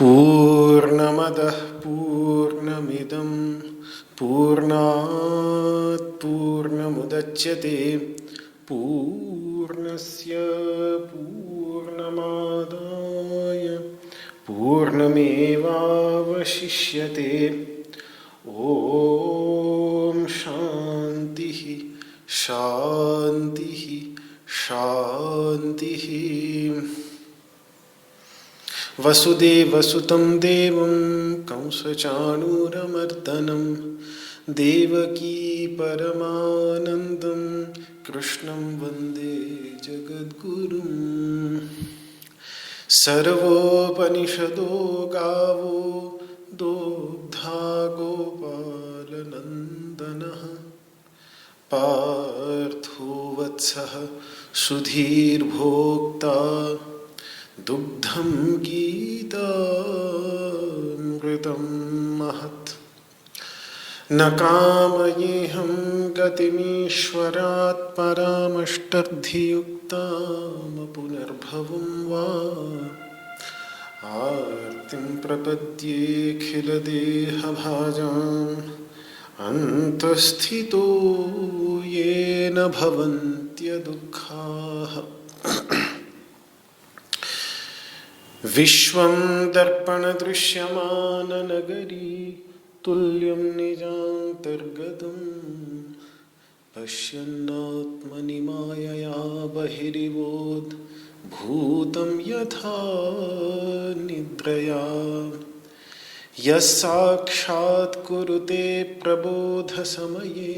पूर्णमदः पूर्णमिदं पूर्णात् पूर्णमुदच्यते पूर्णस्य पूर्णमादाय पूर्णमेवावशिष्यते। ॐ शान्तिः शान्तिः शान्तिः। वसुदेवसुतं देवं कंसचाणूरमर्दनं देवकी परमानन्दं कृष्णं वन्दे जगद्गुरुं। सर्वोपनिषदो गावो दोग्धा गोपालनन्दनः पार्थो वत्सः सुधीर्भोक्ता दुग्धं गीतामृतं महत्। न कामयेऽहं गतिमीश्वरात् परामष्टर्धियुक्तां पुनर्भवं वा आर्तिं प्रपद्येऽखिलदेहभाजाम् अन्तःस्थितो येन भवन्त्यदुःखाः। विश्वं दर्पणदृश्यमाननगरी तुल्यं निजान्तर्गतं पश्यन्नात्मनि मायया बहिरिवोद्भूतं यथा निद्रया। यस्साक्षात् कुरुते प्रबोधसमये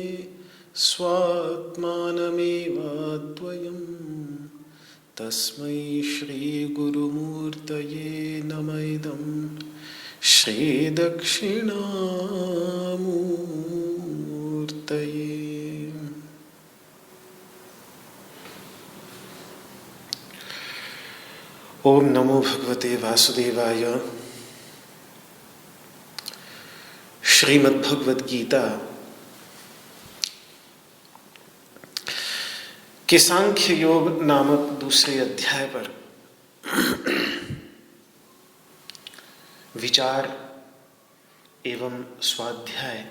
स्वात्मानमेवाद्वयम् तस्मै श्रीगुरुमूर्तये नमः इदं श्रीदक्षिणामूर्तये। ओम नमो भगवते वासुदेवाय। श्रीमद्भगवद गीता के सांख्य योग नामक दूसरे अध्याय पर विचार एवं स्वाध्याय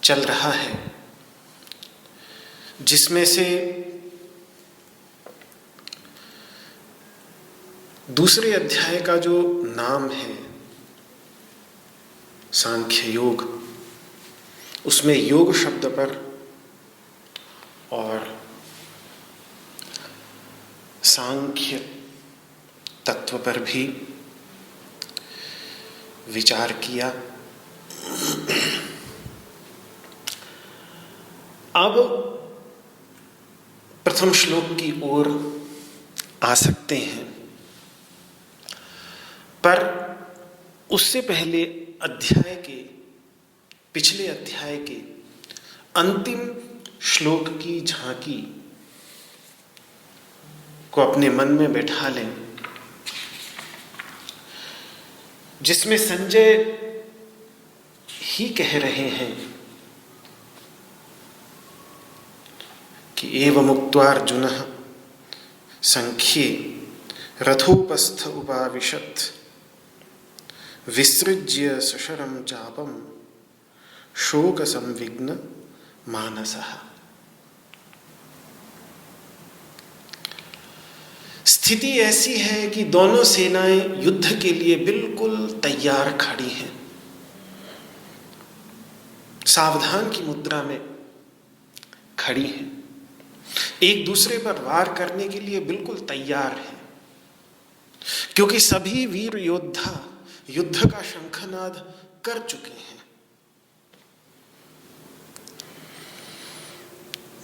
चल रहा है, जिसमें से दूसरे अध्याय का जो नाम है सांख्य योग, उसमें योग शब्द पर और सांख्य तत्व पर भी विचार किया। अब प्रथम श्लोक की ओर आ सकते हैं, पर उससे पहले पिछले अध्याय के अंतिम श्लोक की झांकी को अपने मन में बैठा लें, जिसमें संजय ही कह रहे हैं कि एवमुक्त्वा अर्जुनः संख्ये रथोपस्थ उपाविशत् विसृज्य सशरम चापम शोक संविघ्न मानसः। स्थिति ऐसी है कि दोनों सेनाएं युद्ध के लिए बिल्कुल तैयार खड़ी हैं, सावधान की मुद्रा में खड़ी हैं, एक दूसरे पर वार करने के लिए बिल्कुल तैयार हैं, क्योंकि सभी वीर योद्धा युद्ध का शंखनाद कर चुके हैं।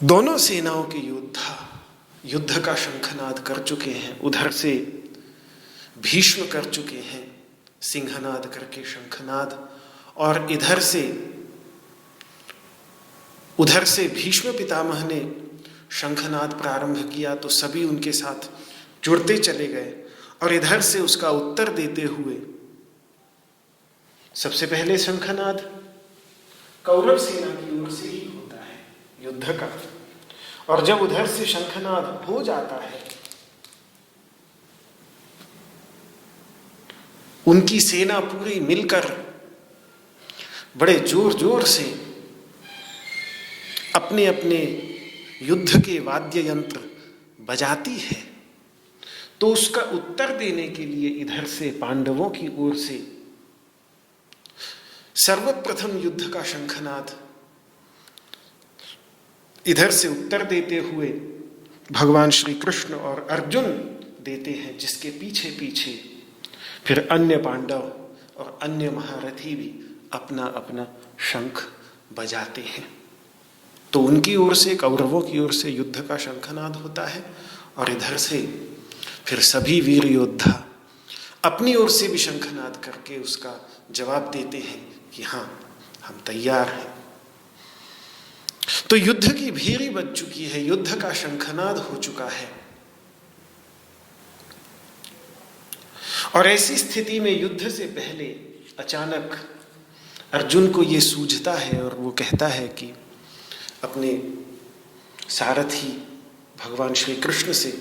दोनों सेनाओं के योद्धा युद्ध का शंखनाद कर चुके हैं। उधर से भीष्म कर चुके हैं सिंहनाद करके शंखनाद, और उधर से भीष्म पितामह ने शंखनाद प्रारंभ किया तो सभी उनके साथ जुड़ते चले गए, और इधर से उसका उत्तर देते हुए सबसे पहले शंखनाद कौरव सेना की ओर से ही होता है युद्ध का, और जब उधर से शंखनाद हो जाता है उनकी सेना पूरी मिलकर बड़े जोर जोर से अपने अपने युद्ध के वाद्य यंत्र बजाती है। तो उसका उत्तर देने के लिए इधर से पांडवों की ओर से सर्वप्रथम युद्ध का शंखनाद इधर से उत्तर देते हुए भगवान श्री कृष्ण और अर्जुन देते हैं, जिसके पीछे पीछे फिर अन्य पांडव और अन्य महारथी भी अपना अपना शंख बजाते हैं। तो उनकी ओर से कौरवों की ओर से युद्ध का शंखनाद होता है, और इधर से फिर सभी वीर योद्धा अपनी ओर से भी शंखनाद करके उसका जवाब देते हैं कि हाँ, हम तैयार हैं। तो युद्ध की भीरी बज चुकी है, युद्ध का शंखनाद हो चुका है, और ऐसी स्थिति में युद्ध से पहले अचानक अर्जुन को ये सूझता है और वो कहता है कि अपने सारथी भगवान श्री कृष्ण से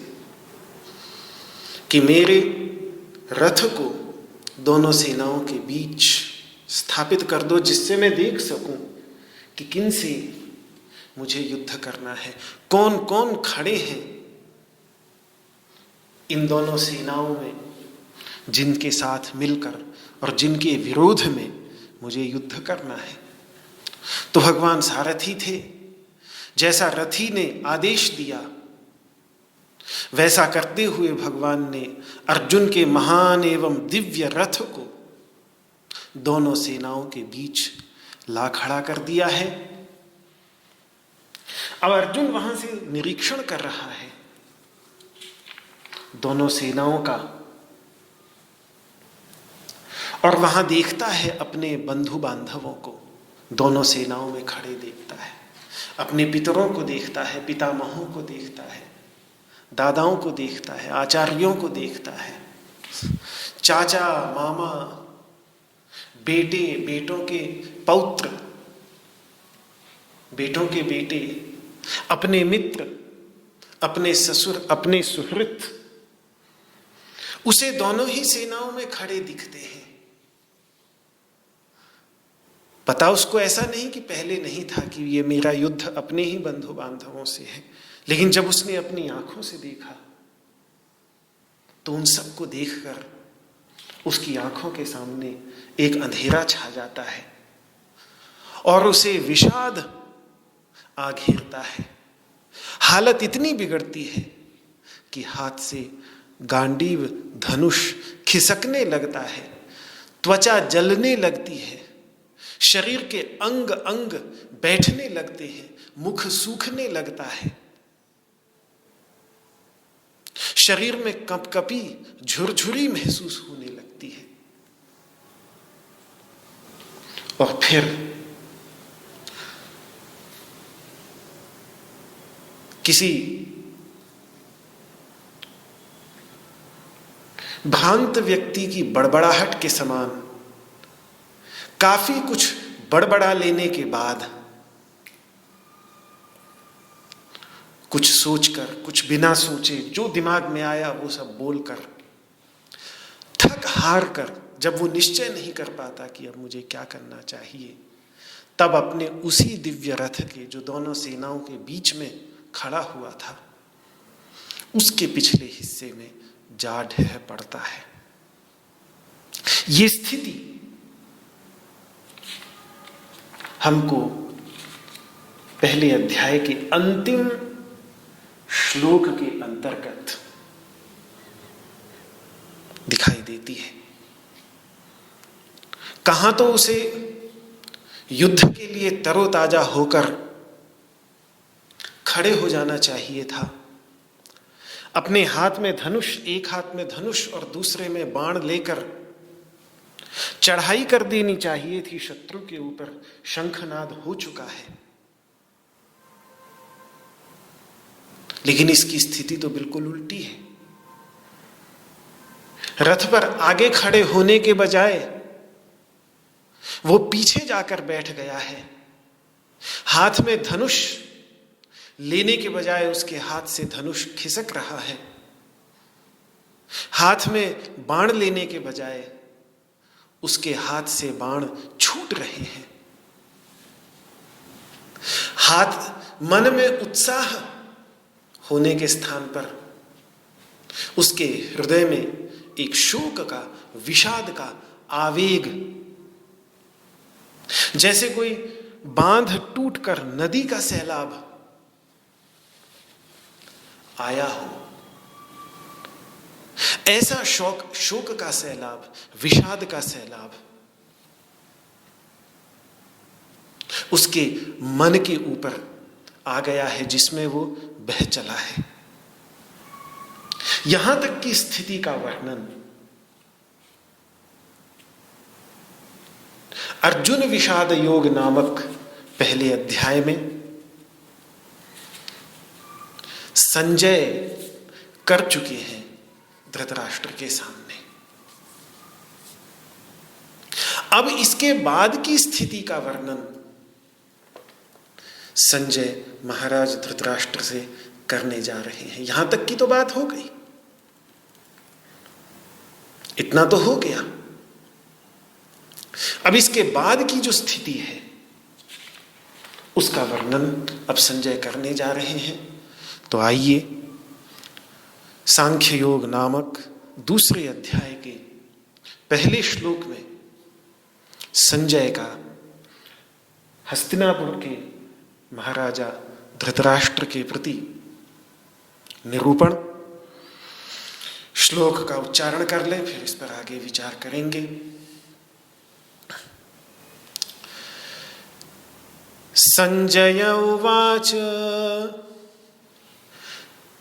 कि मेरे रथ को दोनों सेनाओं के बीच स्थापित कर दो, जिससे मैं देख सकूं कि किन से मुझे युद्ध करना है, कौन कौन खड़े हैं इन दोनों सेनाओं में जिनके साथ मिलकर और जिनके विरोध में मुझे युद्ध करना है। तो भगवान सारथी थे, जैसा रथी ने आदेश दिया वैसा करते हुए भगवान ने अर्जुन के महान एवं दिव्य रथ को दोनों सेनाओं के बीच ला खड़ा कर दिया है। अब अर्जुन वहां से निरीक्षण कर रहा है दोनों सेनाओं का, और वहां देखता है अपने बंधु बांधवों को दोनों सेनाओं में खड़े देखता है, अपने पितरों को देखता है, पितामहों को देखता है, दादाओं को देखता है, आचार्यों को देखता है, चाचा मामा, बेटे, बेटों के पौत्र, बेटों के बेटे, अपने मित्र, अपने ससुर, अपने सुहृत, उसे दोनों ही सेनाओं में खड़े दिखते हैं। पता उसको ऐसा नहीं कि पहले नहीं था कि ये मेरा युद्ध अपने ही बंधु बांधवों से है, लेकिन जब उसने अपनी आंखों से देखा तो उन सबको देखकर उसकी आंखों के सामने एक अंधेरा छा जाता है और उसे विषाद आ घेरता है। हालत इतनी बिगड़ती है कि हाथ से गांडीव धनुष खिसकने लगता है, त्वचा जलने लगती है, शरीर के अंग अंग बैठने लगते हैं, मुख सूखने लगता है, शरीर में कंपकपी झुरझुरी महसूस होने लगती है। और फिर किसी भ्रांत व्यक्ति की बड़बड़ाहट के समान काफी कुछ बड़बड़ा लेने के बाद, कुछ सोचकर, कुछ बिना सोचे जो दिमाग में आया वो सब बोलकर हार कर, जब वो निश्चय नहीं कर पाता कि अब मुझे क्या करना चाहिए, तब अपने उसी दिव्य रथ के जो दोनों सेनाओं के बीच में खड़ा हुआ था, उसके पिछले हिस्से में जा ढह पड़ता है। ये स्थिति हमको पहले अध्याय के अंतिम श्लोक के अंतर्गत दिखाई देती है। कहां तो उसे युद्ध के लिए तरोताजा होकर खड़े हो जाना चाहिए था, अपने हाथ में धनुष, एक हाथ में धनुष और दूसरे में बाण लेकर चढ़ाई कर देनी चाहिए थी शत्रु के ऊपर। शंखनाद हो चुका है, लेकिन इसकी स्थिति तो बिल्कुल उल्टी है। रथ पर आगे खड़े होने के बजाय वो पीछे जाकर बैठ गया है। हाथ में धनुष लेने के बजाय उसके हाथ से धनुष खिसक रहा है। हाथ में बाण लेने के बजाय उसके हाथ से बाण छूट रहे हैं। मन में उत्साह होने के स्थान पर उसके हृदय में एक शोक का, विषाद का आवेग, जैसे कोई बांध टूटकर नदी का सैलाब आया हो, ऐसा शोक का सैलाब, विषाद का सैलाब उसके मन के ऊपर आ गया है, जिसमें वो बह चला है। यहां तक की स्थिति का वर्णन अर्जुन विषाद योग नामक पहले अध्याय में संजय कर चुके हैं धृतराष्ट्र के सामने। अब इसके बाद की स्थिति का वर्णन संजय महाराज धृतराष्ट्र से करने जा रहे हैं। यहां तक की तो बात हो गई, इतना तो हो गया। अब इसके बाद की जो स्थिति है उसका वर्णन अब संजय करने जा रहे हैं। तो आइए सांख्य योग नामक दूसरे अध्याय के पहले श्लोक में संजय का हस्तिनापुर के महाराजा धृतराष्ट्र के प्रति निरूपण, श्लोक का उच्चारण कर ले, फिर इस पर आगे विचार करेंगे। संजय उवाच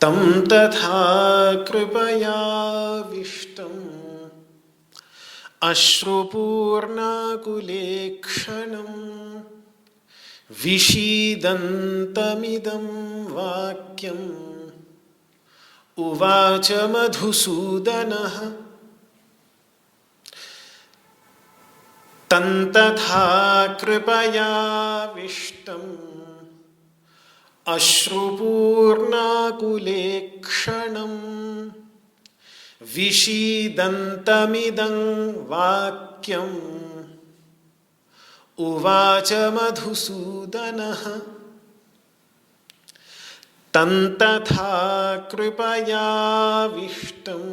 तं तथा कृपयाविष्टम् अश्रुपूर्णाकुलेक्षणम् विषीदन्तमिदं वाक्यम् उवाच मधुसूदनः तं तथा कृपयाविष्टम् अश्रुपूर्णाकुलेक्षणम् विषीदन्तमिदं वाक्यम् उवाच मधुसूदनः तं तथा कृपयाविष्टम्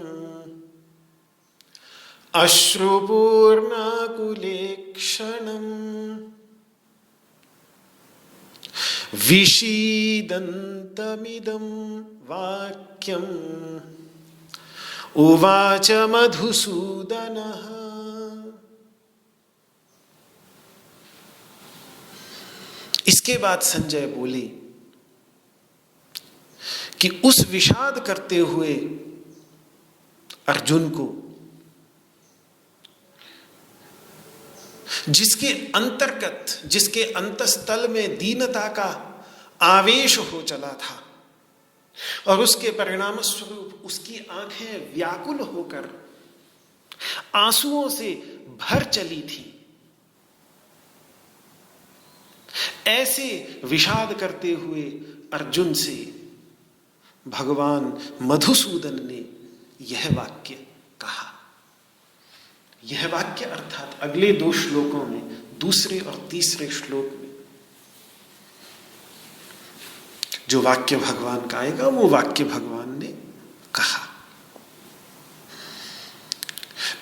अश्रुपूर्णाकुलेक्षणम् विषीदन्तमिदं वाक्यम् उवाच मधुसूदनः। इसके बाद संजय बोले कि उस विषाद करते हुए अर्जुन को, जिसके अंतर्गत, जिसके अंतस्तल में दीनता का आवेश हो चला था और उसके परिणाम स्वरूप उसकी आंखें व्याकुल होकर आंसुओं से भर चली थी, ऐसे विषाद करते हुए अर्जुन से भगवान मधुसूदन ने यह वाक्य कहा। यह वाक्य अर्थात अगले 2 श्लोकों में, दूसरे और तीसरे श्लोक में जो वाक्य भगवान का आएगा वो वाक्य भगवान ने कहा।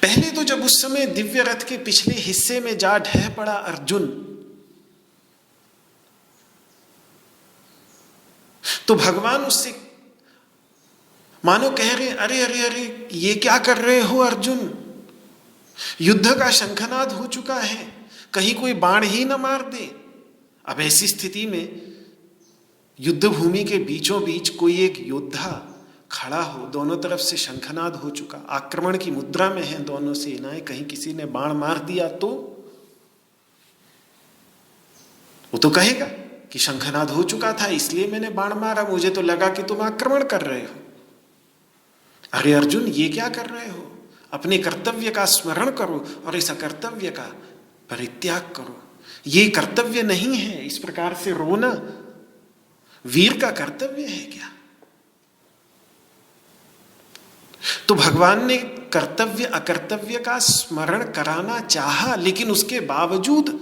पहले तो जब उस समय दिव्य रथ के पिछले हिस्से में जा ढह पड़ा अर्जुन, तो भगवान उससे मानो कह रहे, अरे अरे अरे ये क्या कर रहे हो अर्जुन, युद्ध का शंखनाद हो चुका है, कहीं कोई बाण ही न मार दे। अब ऐसी स्थिति में युद्ध भूमि के बीचों बीच कोई एक योद्धा खड़ा हो, दोनों तरफ से शंखनाद हो चुका, आक्रमण की मुद्रा में है दोनों सेनाएं, कहीं किसी ने बाण मार दिया तो वो तो कहेगा कि शंखनाद हो चुका था इसलिए मैंने बाण मारा, मुझे तो लगा कि तुम आक्रमण कर रहे हो। अरे अर्जुन ये क्या कर रहे हो, अपने कर्तव्य का स्मरण करो और इस अकर्तव्य का परित्याग करो। ये कर्तव्य नहीं है, इस प्रकार से रोना वीर का कर्तव्य है क्या? तो भगवान ने कर्तव्य अकर्तव्य का स्मरण कराना चाहा, लेकिन उसके बावजूद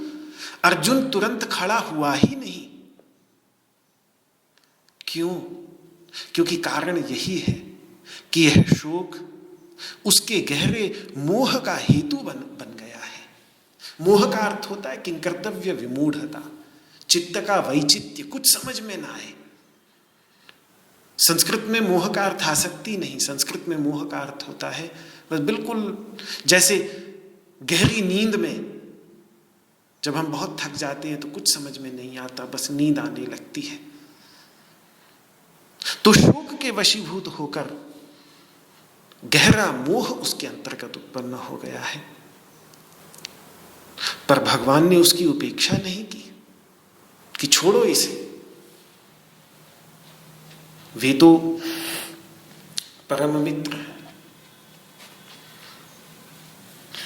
अर्जुन तुरंत खड़ा हुआ ही नहीं। क्यों? क्योंकि कारण यही है कि यह शोक उसके गहरे मोह का हेतु बन गया है। मोह का अर्थ होता है किंकर्तव्य विमूढ़ता, चित्त का वैचित्य, कुछ समझ में ना आए। संस्कृत में मोह का अर्थ आसक्ति नहीं, संस्कृत में मोह का अर्थ होता है बस बिल्कुल जैसे गहरी नींद में जब हम बहुत थक जाते हैं तो कुछ समझ में नहीं आता, बस नींद आने लगती है। तो शोक के वशीभूत होकर गहरा मोह उसके अंतर्गत उत्पन्न हो गया है, पर भगवान ने उसकी उपेक्षा नहीं की कि छोड़ो इसे, वे तो परम मित्र है।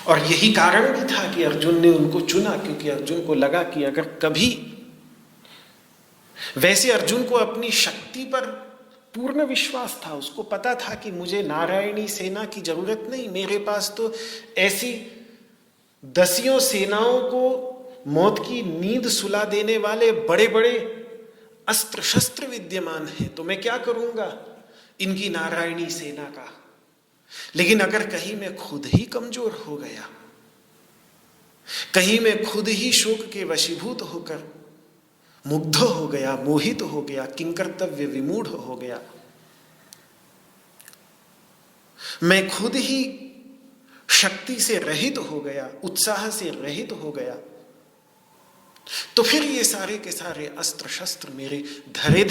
और यही कारण भी था कि अर्जुन ने उनको चुना, क्योंकि अर्जुन को लगा कि अगर कभी, वैसे अर्जुन को अपनी शक्ति पर पूर्ण विश्वास था, उसको पता था कि मुझे नारायणी सेना की जरूरत नहीं, मेरे पास तो ऐसी दसियों सेनाओं को मौत की नींद सुला देने वाले बड़े बड़े अस्त्र शस्त्र विद्यमान हैं, तो मैं क्या करूंगा इनकी नारायणी सेना का। लेकिन अगर कहीं मैं खुद ही कमजोर हो गया, कहीं मैं खुद ही शोक के वशीभूत होकर मुग्ध हो गया, मोहित हो गया, किंकर्तव्य विमूढ़ हो गया, मैं खुद ही शक्ति से रहित हो गया, उत्साह से रहित हो गया, तो फिर ये सारे के सारे अस्त्र शस्त्र मेरे धरे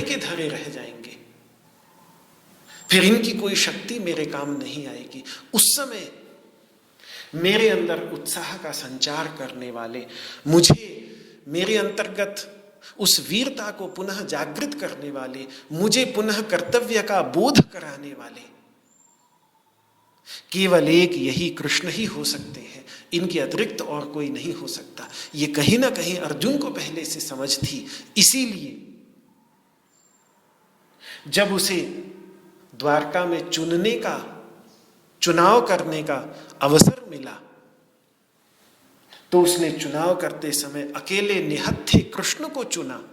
के धरे रह जाएंगे, फिर इनकी कोई शक्ति मेरे काम नहीं आएगी। उस समय मेरे अंदर उत्साह का संचार करने वाले, मुझे मेरे अंतर्गत उस वीरता को पुनः जागृत करने वाले, मुझे पुनः कर्तव्य का बोध कराने वाले केवल एक यही कृष्ण ही हो सकते हैं, इनके अतिरिक्त और कोई नहीं हो सकता। ये कहीं ना कहीं अर्जुन को पहले से समझ थी, इसीलिए जब उसे द्वारका में चुनाव करने का अवसर मिला, तो उसने चुनाव करते समय अकेले निहत्थे कृष्ण को चुना।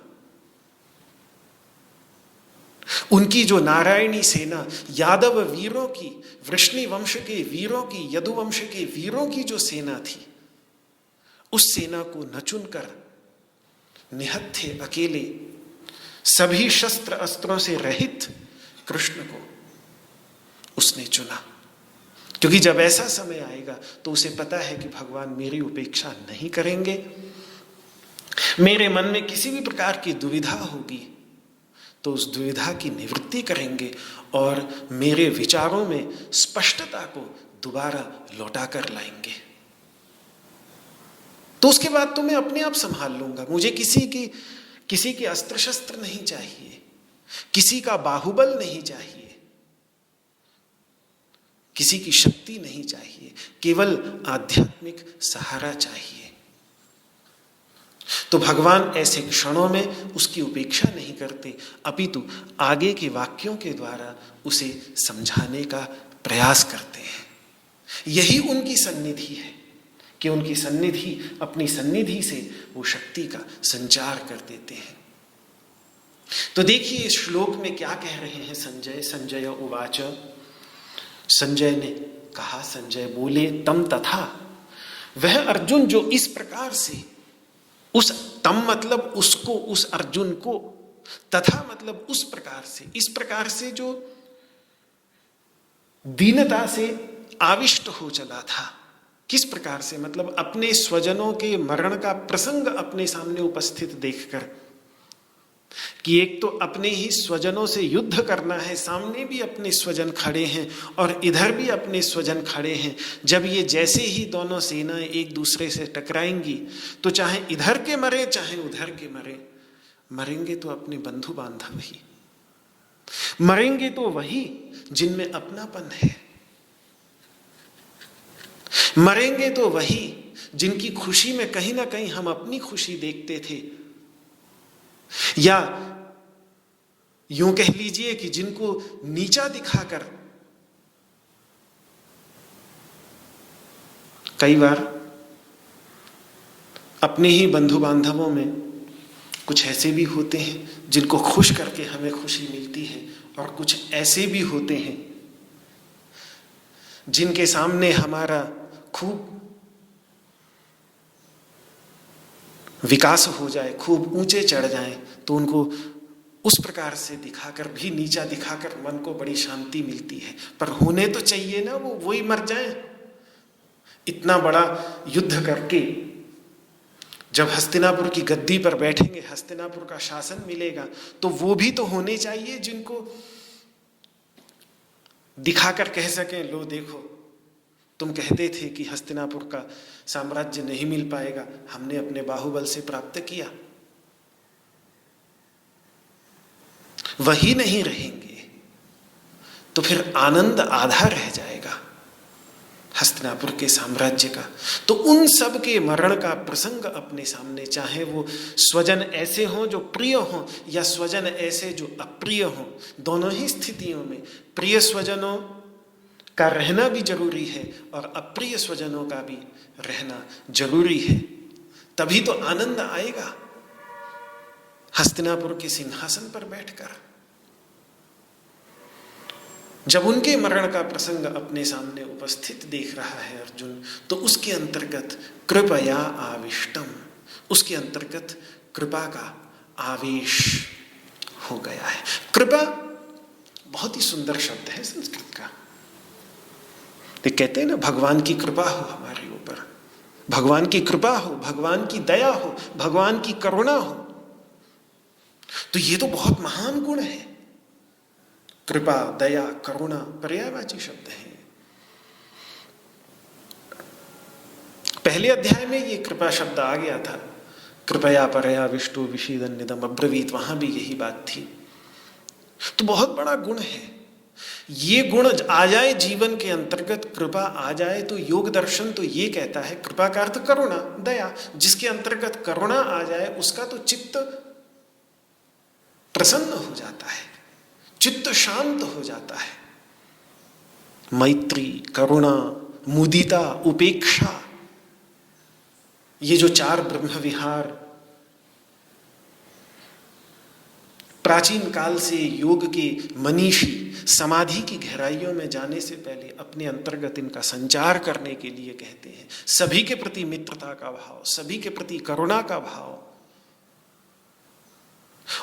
उनकी जो नारायणी सेना, यादव वीरों की, वृष्णि वंश के वीरों की, यदु वंश के वीरों की जो सेना थी, उस सेना को न चुनकर निहत्थे अकेले सभी शस्त्र अस्त्रों से रहित कृष्ण को उसने चुना। क्योंकि जब ऐसा समय आएगा तो उसे पता है कि भगवान मेरी उपेक्षा नहीं करेंगे, मेरे मन में किसी भी प्रकार की दुविधा होगी तो उस दुविधा की निवृत्ति करेंगे और मेरे विचारों में स्पष्टता को दोबारा लौटा कर लाएंगे। तो उसके बाद तो मैं अपने आप संभाल लूंगा, मुझे किसी के अस्त्र शस्त्र नहीं चाहिए, किसी का बाहुबल नहीं चाहिए, किसी की शक्ति नहीं चाहिए, केवल आध्यात्मिक सहारा चाहिए। तो भगवान ऐसे क्षणों में उसकी उपेक्षा नहीं करते, अपितु आगे के वाक्यों के द्वारा उसे समझाने का प्रयास करते हैं। यही उनकी सन्निधि है कि उनकी सन्निधि, अपनी सन्निधि से वो शक्ति का संचार कर देते हैं। तो देखिए इस श्लोक में क्या कह रहे हैं संजय। संजय उवाच, संजय ने कहा, संजय बोले, तम तथा, वह अर्जुन जो इस प्रकार से, उस तम मतलब उसको, उस अर्जुन को, तथा मतलब उस प्रकार से, इस प्रकार से जो दीनता से आविष्ट हो चला था। किस प्रकार से? मतलब अपने स्वजनों के मरण का प्रसंग अपने सामने उपस्थित देखकर, कि एक तो अपने ही स्वजनों से युद्ध करना है, सामने भी अपने स्वजन खड़े हैं और इधर भी अपने स्वजन खड़े हैं। जब ये जैसे ही दोनों सेनाएं एक दूसरे से टकराएंगी तो चाहे इधर के मरे चाहे उधर के मरे, मरेंगे तो अपने बंधु बांधव ही, मरेंगे तो वही जिनमें अपनापन है, मरेंगे तो वही जिनकी खुशी में कहीं ना कहीं हम अपनी खुशी देखते थे, या यूं कह लीजिए कि जिनको नीचा दिखाकर कई बार अपने ही बंधु बांधवों में कुछ ऐसे भी होते हैं जिनको खुश करके हमें खुशी मिलती है, और कुछ ऐसे भी होते हैं जिनके सामने हमारा खूब विकास हो जाए, खूब ऊंचे चढ़ जाए, तो उनको उस प्रकार से दिखाकर भी, नीचा दिखाकर मन को बड़ी शांति मिलती है। पर होने तो चाहिए ना वो ही मर जाए। इतना बड़ा युद्ध करके जब हस्तिनापुर की गद्दी पर बैठेंगे, हस्तिनापुर का शासन मिलेगा, तो वो भी तो होने चाहिए जिनको दिखाकर कह सकें, लो देखो तुम कहते थे कि हस्तिनापुर का साम्राज्य नहीं मिल पाएगा, हमने अपने बाहुबल से प्राप्त किया। वही नहीं रहेंगे तो फिर आनंद आधा रह जाएगा हस्तिनापुर के साम्राज्य का। तो उन सब के मरण का प्रसंग अपने सामने, चाहे वो स्वजन ऐसे हों जो प्रिय हों या स्वजन ऐसे जो अप्रिय हों, दोनों ही स्थितियों में प्रिय स्वजनों का रहना भी जरूरी है और अप्रिय स्वजनों का भी रहना जरूरी है। तभी तो आनंद आएगा हस्तिनापुर के सिंहासन पर बैठकर। जब उनके मरण का प्रसंग अपने सामने उपस्थित देख रहा है अर्जुन, तो उसके अंतर्गत कृपया आविष्टम, उसके अंतर्गत कृपा का आवेश हो गया है। कृपा बहुत ही सुंदर शब्द है संस्कृत का। ये कहते हैं ना, भगवान की कृपा हो हमारे ऊपर, भगवान की कृपा हो, भगवान की दया हो, भगवान की करुणा हो, तो ये तो बहुत महान गुण है। कृपा, दया, करुणा पर्यायवाची शब्द हैं। पहले अध्याय में ये कृपा शब्द आ गया था, कृपया परया विष्णु विषीदन्निदम अब्रवीत, वहां भी यही बात थी। तो बहुत बड़ा गुण है। ये गुण आ जाए जीवन के अंतर्गत, कृपा आ जाए, तो योग दर्शन तो ये कहता है, कृपा का अर्थ करुणा, दया, जिसके अंतर्गत करुणा आ जाए उसका तो चित्त प्रसन्न हो जाता है, चित्त शांत हो जाता है। मैत्री, करुणा, मुदिता, उपेक्षा, ये जो चार ब्रह्म विहार प्राचीन काल से योग के मनीषी समाधि की गहराइयों में जाने से पहले अपने अंतर्गत इनका संचार करने के लिए कहते हैं। सभी के प्रति मित्रता का भाव, सभी के प्रति करुणा का भाव,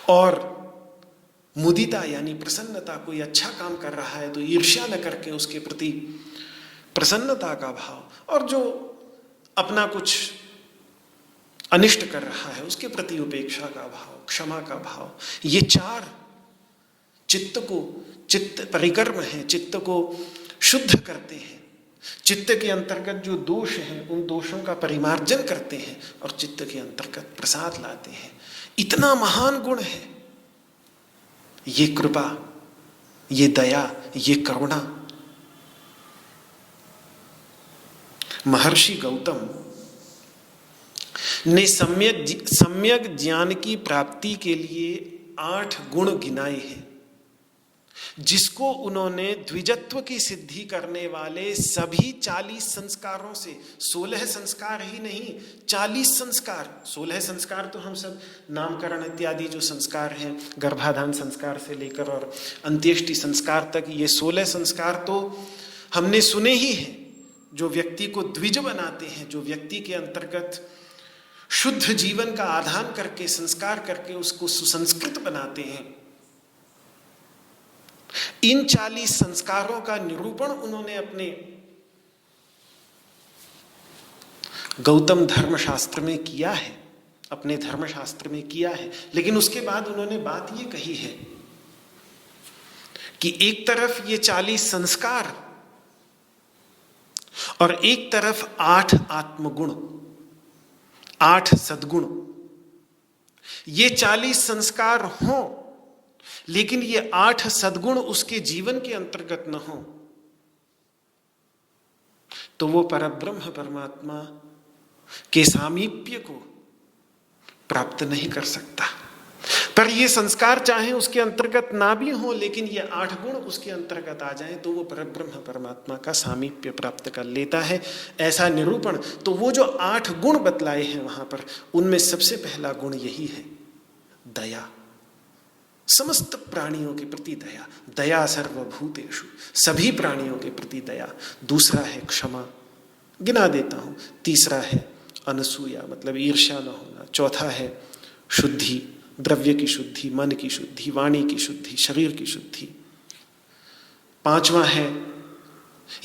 और मुदिता यानी प्रसन्नता, कोई अच्छा काम कर रहा है तो ईर्ष्या न करके उसके प्रति प्रसन्नता का भाव, और जो अपना कुछ अनिष्ट कर रहा है उसके प्रति उपेक्षा का भाव, क्षमा का भाव। ये चार चित्त को, चित्त परिकर्म है, चित्त को शुद्ध करते हैं, चित्त के अंतर्गत जो दोष हैं उन दोषों का परिमार्जन करते हैं और चित्त के अंतर्गत प्रसाद लाते हैं। इतना महान गुण है ये कृपा, ये दया, ये करुणा। महर्षि गौतम ने सम्यक ज्ञान की प्राप्ति के लिए 8 गुण गिनाए हैं। जिसको उन्होंने द्विजत्व की सिद्धि करने वाले सभी 40 संस्कारों से, 16 संस्कार ही नहीं, 40 संस्कार, 16 संस्कार तो हम सब नामकरण इत्यादि जो संस्कार हैं, गर्भाधान संस्कार से लेकर और अंत्येष्टि संस्कार तक, ये 16 संस्कार तो हमने सुने ही हैं, जो व्यक्ति को द्विज बनाते हैं, जो व्यक्ति के अंतर्गत शुद्ध जीवन का आधान करके, संस्कार करके उसको सुसंस्कृत बनाते हैं। इन 40 संस्कारों का निरूपण उन्होंने अपने गौतम धर्मशास्त्र में किया है, अपने धर्मशास्त्र में किया है। लेकिन उसके बाद उन्होंने बात ये कही है कि एक तरफ ये 40 संस्कार और एक तरफ 8 आत्मगुण, 8 सद्गुण, ये 40 संस्कार हों, लेकिन ये 8 सद्गुण उसके जीवन के अंतर्गत न हो, तो वो परब्रह्म परमात्मा के सामीप्य को प्राप्त नहीं कर सकता। पर ये संस्कार चाहे उसके अंतर्गत ना भी हो, लेकिन ये 8 गुण उसके अंतर्गत आ जाएं तो वो परब्रह्म परमात्मा का सामीप्य प्राप्त कर लेता है। ऐसा निरूपण, तो वो जो 8 गुण बतलाए हैं वहां पर, उनमें सबसे पहला गुण यही है, दया। समस्त प्राणियों के प्रति दया, दया सर्वभूतेषु, सभी प्राणियों के प्रति दया। दूसरा है क्षमा, गिना देता हूं। तीसरा है अनसूया, मतलब ईर्ष्या न होना। चौथा है शुद्धि, द्रव्य की शुद्धि, मन की शुद्धि, वाणी की शुद्धि, शरीर की शुद्धि। 5वां है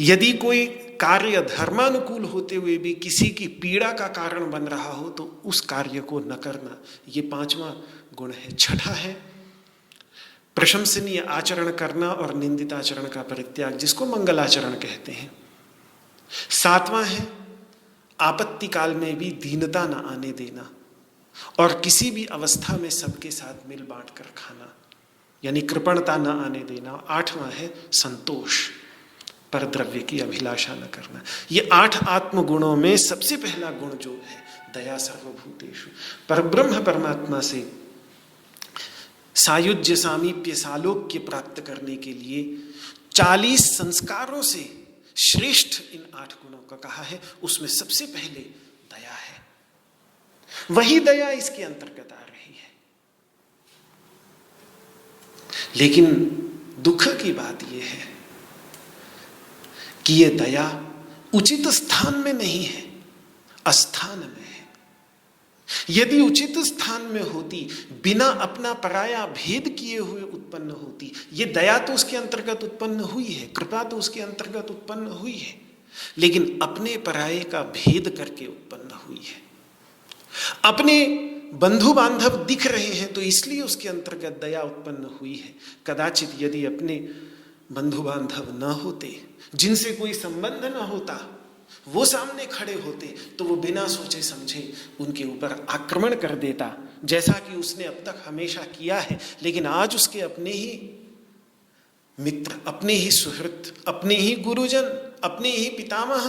यदि कोई कार्य धर्मानुकूल होते हुए भी किसी की पीड़ा का कारण बन रहा हो तो उस कार्य को न करना, ये 5वां गुण है। छठा है प्रशंसनीय आचरण करना और निंदित आचरण का परित्याग, जिसको मंगलाचरण कहते हैं। 7वां है आपत्ति काल में भी दीनता न आने देना और किसी भी अवस्था में सबके साथ मिल बांट कर खाना, यानी कृपणता न आने देना। 8वां है संतोष, पर द्रव्य की अभिलाषा न करना। ये 8 आत्मगुणों में सबसे पहला गुण जो है दया सर्वभूतेषु, परब्रह्म परमात्मा से सायुज्य सामीप्य सालोक्य प्राप्त करने के लिए 40 संस्कारों से श्रेष्ठ इन 8 गुणों का कहा है। उसमें सबसे पहले दया है, वही दया इसके अंतर्गत आ रही है। लेकिन दुख की बात यह है कि यह दया उचित स्थान में नहीं है, अस्थान में है। यदि उचित स्थान में होती, बिना अपना पराया भेद किए हुए उत्पन्न होती, ये दया तो उसके अंतर्गत उत्पन्न हुई है, कृपा तो उसके अंतर्गत उत्पन्न हुई है, लेकिन अपने पराये का भेद करके उत्पन्न हुई है। अपने बंधु बांधव दिख रहे हैं तो इसलिए उसके अंतर्गत दया उत्पन्न हुई है। कदाचित यदि अपने बंधु बांधव न होते, जिनसे कोई संबंध न होता, वो सामने खड़े होते तो वो बिना सोचे समझे उनके ऊपर आक्रमण कर देता, जैसा कि उसने अब तक हमेशा किया है। लेकिन आज उसके अपने ही मित्र, अपने ही सुहृद, अपने ही गुरुजन, अपने ही पितामह,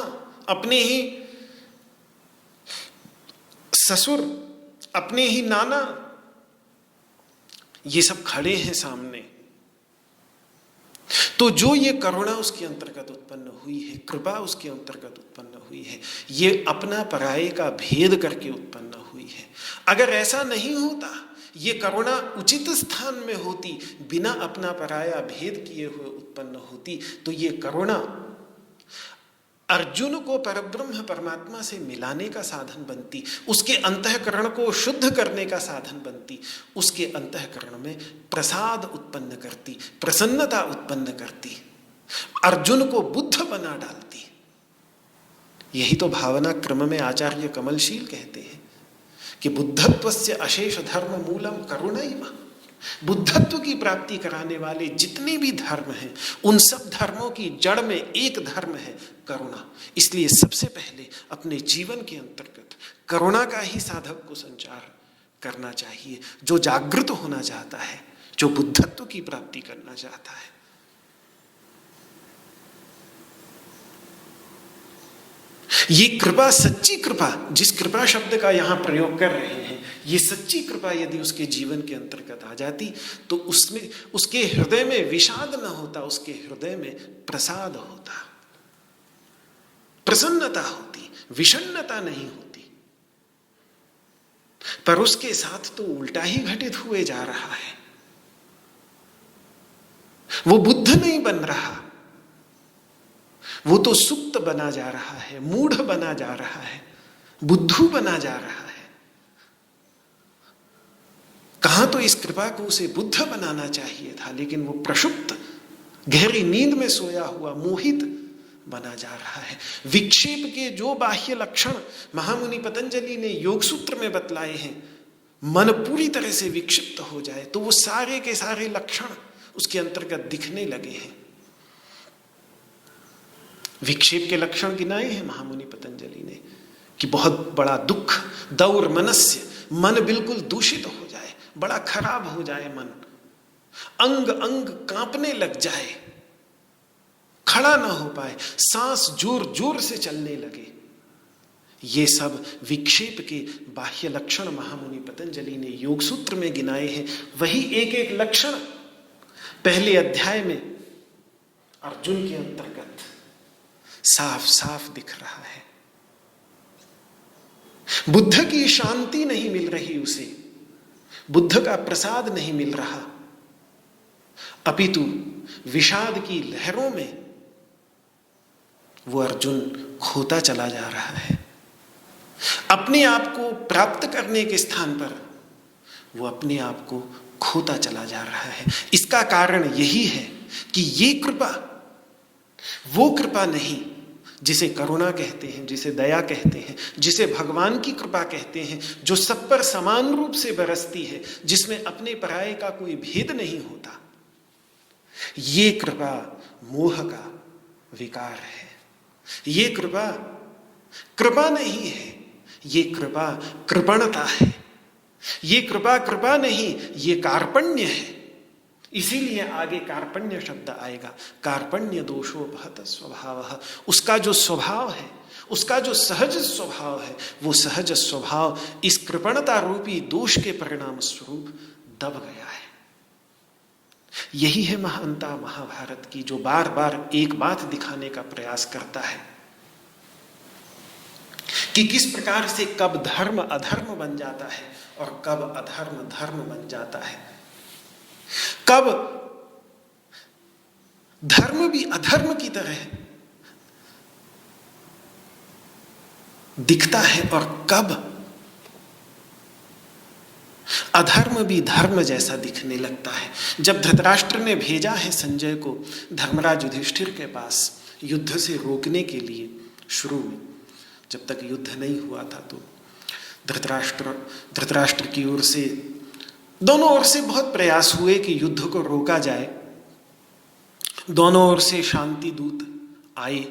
अपने ही ससुर, अपने ही नाना, ये सब खड़े हैं सामने। तो जो ये करुणा उसके अंतर्गत उत्पन्न हुई है, कृपा उसके अंतर्गत उत्पन्न हुई है, ये अपना पराये का भेद करके उत्पन्न हुई है। अगर ऐसा नहीं होता, ये करुणा उचित स्थान में होती, बिना अपना पराया भेद किए हुए उत्पन्न होती, तो ये करुणा अर्जुन को परब्रह्म परमात्मा से मिलाने का साधन बनती, उसके अंतःकरण को शुद्ध करने का साधन बनती, उसके अंतःकरण में प्रसाद उत्पन्न करती, प्रसन्नता उत्पन्न करती, अर्जुन को बुद्ध बना डालती। यही तो भावना क्रम में आचार्य कमलशील कहते हैं कि बुद्धत्वस्य अशेष धर्म मूलम करुणैव। बुद्धत्व की प्राप्ति कराने वाले जितने भी धर्म हैं, उन सब धर्मों की जड़ में एक धर्म है, करुणा। इसलिए सबसे पहले अपने जीवन के अंतर्गत करुणा का ही साधक को संचार करना चाहिए, जो जागृत होना चाहता है, जो बुद्धत्व की प्राप्ति करना चाहता है। ये कृपा, सच्ची कृपा, जिस कृपा शब्द का यहां प्रयोग कर रहे हैं, ये सच्ची कृपा यदि उसके जीवन के अंतर्गत आ जाती तो उसमें उसके हृदय में विषाद न होता, उसके हृदय में प्रसाद होता, प्रसन्नता होती, विषन्नता नहीं होती। पर उसके साथ तो उल्टा ही घटित हुए जा रहा है। वो बुद्ध नहीं बन रहा, वो तो सुप्त बना जा रहा है, मूढ़ बना जा रहा है, बुद्धू बना जा रहा है। कहां तो इस कृपा को उसे बुद्ध बनाना चाहिए था, लेकिन वो प्रसुप्त गहरी नींद में सोया हुआ मोहित बना जा रहा है। विक्षेप के जो बाह्य लक्षण महामुनि पतंजलि ने योग सूत्र में बतलाए हैं, मन पूरी तरह से विक्षिप्त हो जाए तो वो सारे के सारे लक्षण उसके अंतर्गत दिखने लगे हैं। विक्षेप के लक्षण गिनाए हैं महामुनि पतंजलि ने कि बहुत बड़ा दुख, दौर मनस्य, मन बिल्कुल दूषित हो जाए, बड़ा खराब हो जाए मन, अंग अंग कांपने लग जाए, खड़ा ना हो पाए, सांस जोर जोर से चलने लगे। ये सब विक्षेप के बाह्य लक्षण महामुनि पतंजलि ने योग सूत्र में गिनाए हैं। वही एक एक लक्षण पहले अध्याय में अर्जुन के अंतर्गत साफ साफ दिख रहा है। बुद्ध की शांति नहीं मिल रही उसे, बुद्ध का प्रसाद नहीं मिल रहा, अपितु विषाद की लहरों में वो अर्जुन खोता चला जा रहा है। अपने आप को प्राप्त करने के स्थान पर वो अपने आप को खोता चला जा रहा है। इसका कारण यही है कि ये कृपा वो कृपा नहीं जिसे करुणा कहते हैं, जिसे दया कहते हैं, जिसे भगवान की कृपा कहते हैं, जो सब पर समान रूप से बरसती है, जिसमें अपने पराये का कोई भेद नहीं होता। ये कृपा मोह का विकार है। ये कृपा कृपा नहीं है, ये कृपा कृपणता है। ये कृपा कृपा नहीं, ये कार्पण्य है। इसीलिए आगे कार्पण्य शब्द आएगा। कार्पण्य दोषोपहत स्वभाव, उसका जो स्वभाव है, उसका जो सहज स्वभाव है, वो सहज स्वभाव इस कृपणता रूपी दोष के परिणाम स्वरूप दब गया है। यही है महानता महाभारत की, जो बार बार एक बात दिखाने का प्रयास करता है कि किस प्रकार से कब धर्म अधर्म बन जाता है और कब अधर्म धर्म बन जाता है, कब धर्म भी अधर्म की तरह दिखता है और कब अधर्म भी धर्म जैसा दिखने लगता है। जब धृतराष्ट्र ने भेजा है संजय को धर्मराज युधिष्ठिर के पास युद्ध से रोकने के लिए, शुरू में जब तक युद्ध नहीं हुआ था तो धृतराष्ट्र की ओर से, दोनों ओर से बहुत प्रयास हुए कि युद्ध को रोका जाए। दोनों ओर से शांति दूत आए,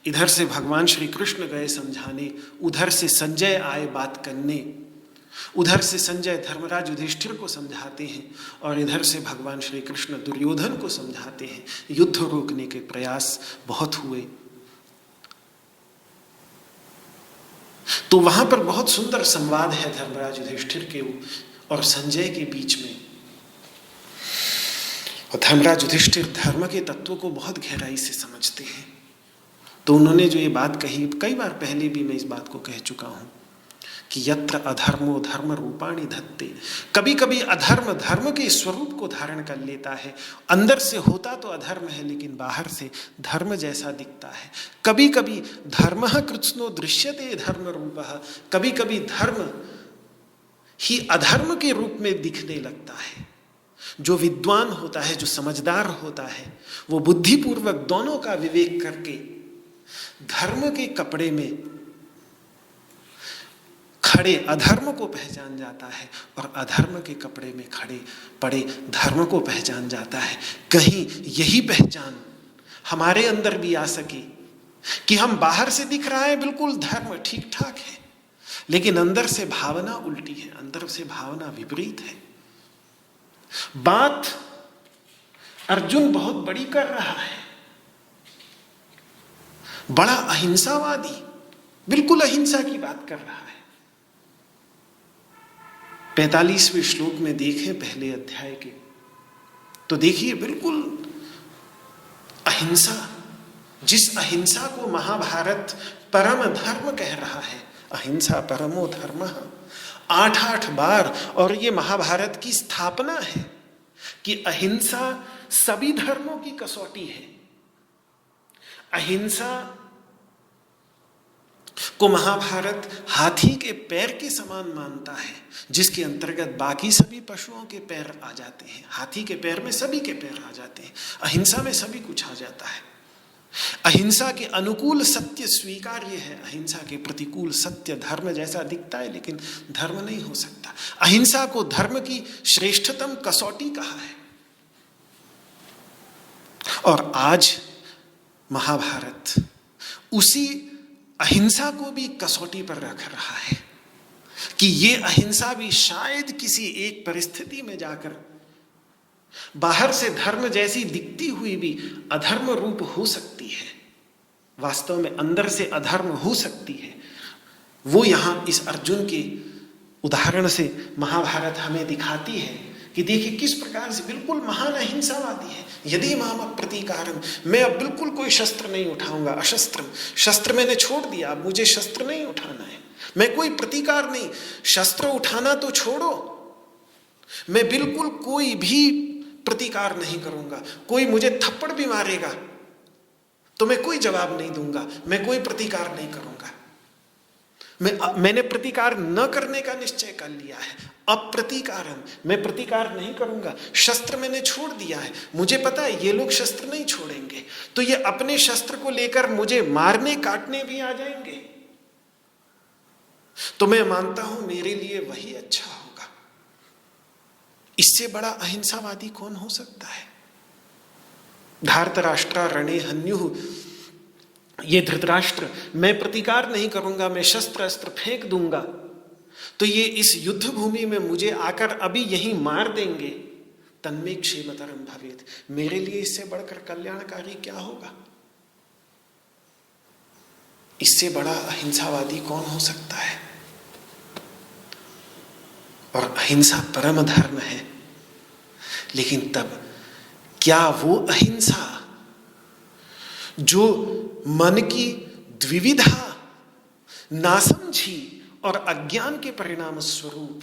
इधर से भगवान श्री कृष्ण गए समझाने, उधर से संजय आए बात करने, उधर से संजय धर्मराज युधिष्ठिर को समझाते हैं और इधर से भगवान श्री कृष्ण दुर्योधन को समझाते हैं। युद्ध रोकने के प्रयास बहुत हुए। तो वहां पर बहुत सुंदर संवाद है धर्मराज युधिष्ठिर के और संजय के बीच में। और धर्मराज युधिष्ठिर धर्म के तत्व को बहुत गहराई से समझते हैं। तो उन्होंने जो ये बात कही, कई बार पहले भी मैं इस बात को कह चुका हूं कि यत्र अधर्मो धर्म रूपाणि धत्ते, कभी कभी अधर्म धर्म के स्वरूप को धारण कर लेता है। अंदर से होता तो अधर्म है लेकिन बाहर से धर्म जैसा दिखता है। कभी कभी धर्मः कृत्स्नो दृश्यते धर्म रूपः, कभी कभी धर्म ही अधर्म के रूप में दिखने लगता है। जो विद्वान होता है, जो समझदार होता है, वो बुद्धिपूर्वक दोनों का विवेक करके धर्म के कपड़े में खड़े अधर्म को पहचान जाता है और अधर्म के कपड़े में खड़े पड़े धर्म को पहचान जाता है। कहीं यही पहचान हमारे अंदर भी आ सके कि हम बाहर से दिख रहा है बिल्कुल धर्म ठीक ठाक है, लेकिन अंदर से भावना उल्टी है, अंदर से भावना विपरीत है। बात अर्जुन बहुत बड़ी कर रहा है, बड़ा अहिंसावादी, बिल्कुल अहिंसा की बात कर रहा है। 45वें श्लोक में देखें पहले अध्याय के, तो देखिए बिल्कुल अहिंसा, जिस अहिंसा को महाभारत परम धर्म कह रहा है, अहिंसा परमो धर्मः, 8 बार। और ये महाभारत की स्थापना है कि अहिंसा सभी धर्मों की कसौटी है। अहिंसा को महाभारत हाथी के पैर के समान मानता है, जिसके अंतर्गत बाकी सभी पशुओं के पैर आ जाते हैं। हाथी के पैर में सभी के पैर आ जाते हैं, अहिंसा में सभी कुछ आ जाता है। अहिंसा के अनुकूल सत्य स्वीकार्य है, अहिंसा के प्रतिकूल सत्य धर्म जैसा दिखता है लेकिन धर्म नहीं हो सकता। अहिंसा को धर्म की श्रेष्ठतम कसौटी कहा है। और आज महाभारत उसी अहिंसा को भी कसौटी पर रख रहा है कि ये अहिंसा भी शायद किसी एक परिस्थिति में जाकर बाहर से धर्म जैसी दिखती हुई भी अधर्म रूप हो सकती है, वास्तव में अंदर से अधर्म हो सकती है। वो यहां इस अर्जुन के उदाहरण से महाभारत हमें दिखाती है कि देखिए किस प्रकार से बिल्कुल महान अहिंसावादी है। यदि माम प्रतीकारम, मैं अब बिल्कुल कोई शस्त्र नहीं उठाऊंगा, अशस्त्रम, शस्त्र मैंने छोड़ दिया, अब मुझे शस्त्र नहीं उठाना है, मैं कोई प्रतिकार नहीं, शस्त्र उठाना तो छोड़ो, मैं बिल्कुल कोई भी प्रतिकार नहीं करूंगा। कोई मुझे थप्पड़ भी मारेगा तो मैं कोई जवाब नहीं दूंगा, मैं कोई प्रतिकार नहीं करूंगा। मैंने प्रतिकार न करने का निश्चय कर लिया है, अप्रतीकारम, मैं प्रतिकार नहीं करूंगा। शस्त्र मैंने छोड़ दिया है, मुझे पता है ये लोग शस्त्र नहीं छोड़ेंगे, तो ये अपने शस्त्र को लेकर मुझे मारने काटने भी आ जाएंगे, तो मैं मानता हूं मेरे लिए वही अच्छा होगा। इससे बड़ा अहिंसावादी कौन हो सकता है? धार्तराष्ट्रा रणे हन्युः, ये धृतराष्ट्र, मैं प्रतिकार नहीं करूंगा, मैं शस्त्र अस्त्र फेंक दूंगा, तो ये इस युद्ध भूमि में मुझे आकर अभी यहीं मार देंगे। तन्मे क्षेमतरम भवेत्, मेरे लिए इससे बढ़कर कल्याणकारी क्या होगा? इससे बड़ा अहिंसावादी कौन हो सकता है? और अहिंसा परम धर्म है, लेकिन तब क्या वो अहिंसा जो मन की द्विविधा, नासमझी और अज्ञान के परिणाम स्वरूप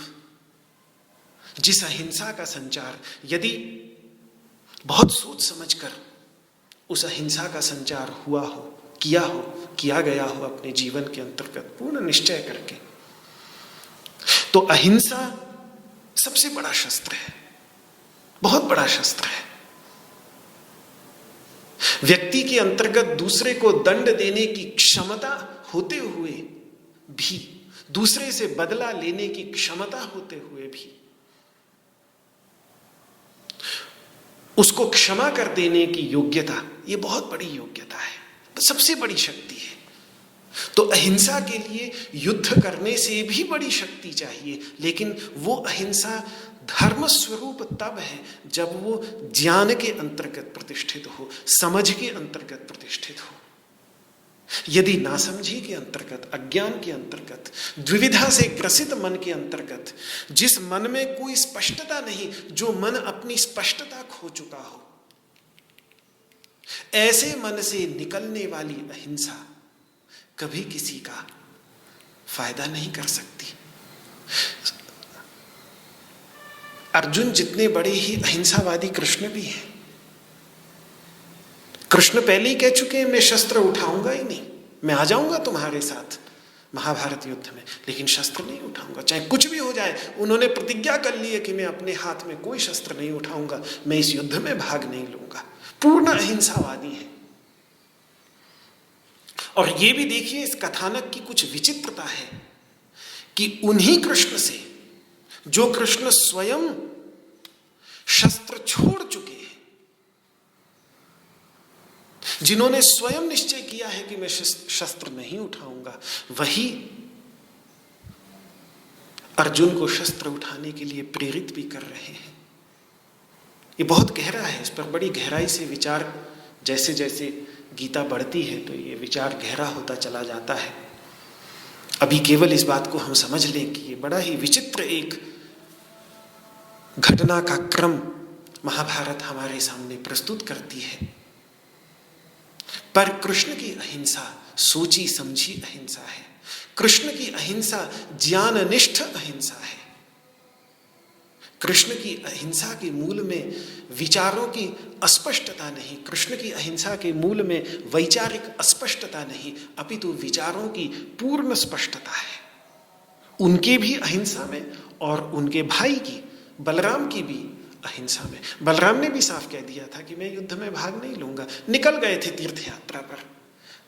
जिस अहिंसा का संचार, यदि बहुत सोच समझकर उस अहिंसा का संचार हुआ हो, किया गया हो अपने जीवन के अंतर्गत पूर्ण निश्चय करके, तो अहिंसा सबसे बड़ा शस्त्र है, बहुत बड़ा शस्त्र है। व्यक्ति के अंतर्गत दूसरे को दंड देने की क्षमता होते हुए भी, दूसरे से बदला लेने की क्षमता होते हुए भी, उसको क्षमा कर देने की योग्यता, ये बहुत बड़ी योग्यता है, सबसे बड़ी शक्ति है। तो अहिंसा के लिए युद्ध करने से भी बड़ी शक्ति चाहिए, लेकिन वो अहिंसा धर्म स्वरूप तब है जब वो ज्ञान के अंतर्गत प्रतिष्ठित हो, समझ के अंतर्गत प्रतिष्ठित हो। यदि नासमझी के अंतर्गत, अज्ञान के अंतर्गत, द्विविधा से ग्रसित मन के अंतर्गत, जिस मन में कोई स्पष्टता नहीं, जो मन अपनी स्पष्टता खो चुका हो, ऐसे मन से निकलने वाली अहिंसा कभी किसी का फायदा नहीं कर सकती। अर्जुन जितने बड़े ही अहिंसावादी कृष्ण भी हैं। कृष्ण पहले ही कह चुके हैं मैं शस्त्र उठाऊंगा ही नहीं, मैं आ जाऊंगा तुम्हारे साथ महाभारत युद्ध में, लेकिन शस्त्र नहीं उठाऊंगा, चाहे कुछ भी हो जाए। उन्होंने प्रतिज्ञा कर ली है कि मैं अपने हाथ में कोई शस्त्र नहीं उठाऊंगा, मैं इस युद्ध में भाग नहीं लूंगा। पूर्ण अहिंसावादी है। और ये भी देखिए इस कथानक की कुछ विचित्रता है कि उन्हीं कृष्ण से, जो कृष्ण स्वयं शस्त्र छोड़ चुके हैं, जिन्होंने स्वयं निश्चय किया है कि मैं शस्त्र नहीं उठाऊंगा, वही अर्जुन को शस्त्र उठाने के लिए प्रेरित भी कर रहे हैं। ये बहुत गहरा है, इस पर बड़ी गहराई से विचार, जैसे जैसे गीता बढ़ती है तो ये विचार गहरा होता चला जाता है। अभी केवल इस बात को हम समझ लें कि ये बड़ा ही विचित्र एक घटना का क्रम महाभारत हमारे सामने प्रस्तुत करती है। पर कृष्ण की अहिंसा सोची समझी अहिंसा है। कृष्ण की अहिंसा ज्ञाननिष्ठ अहिंसा है। कृष्ण की अहिंसा के मूल में विचारों की अस्पष्टता नहीं, कृष्ण की अहिंसा के मूल में वैचारिक अस्पष्टता नहीं, अपितु विचारों की पूर्ण स्पष्टता है। उनके भी अहिंसा में और उनके भाई की, बलराम की भी अहिंसा में। बलराम ने भी साफ कह दिया था कि मैं युद्ध में भाग नहीं लूंगा, निकल गए थे तीर्थ यात्रा पर।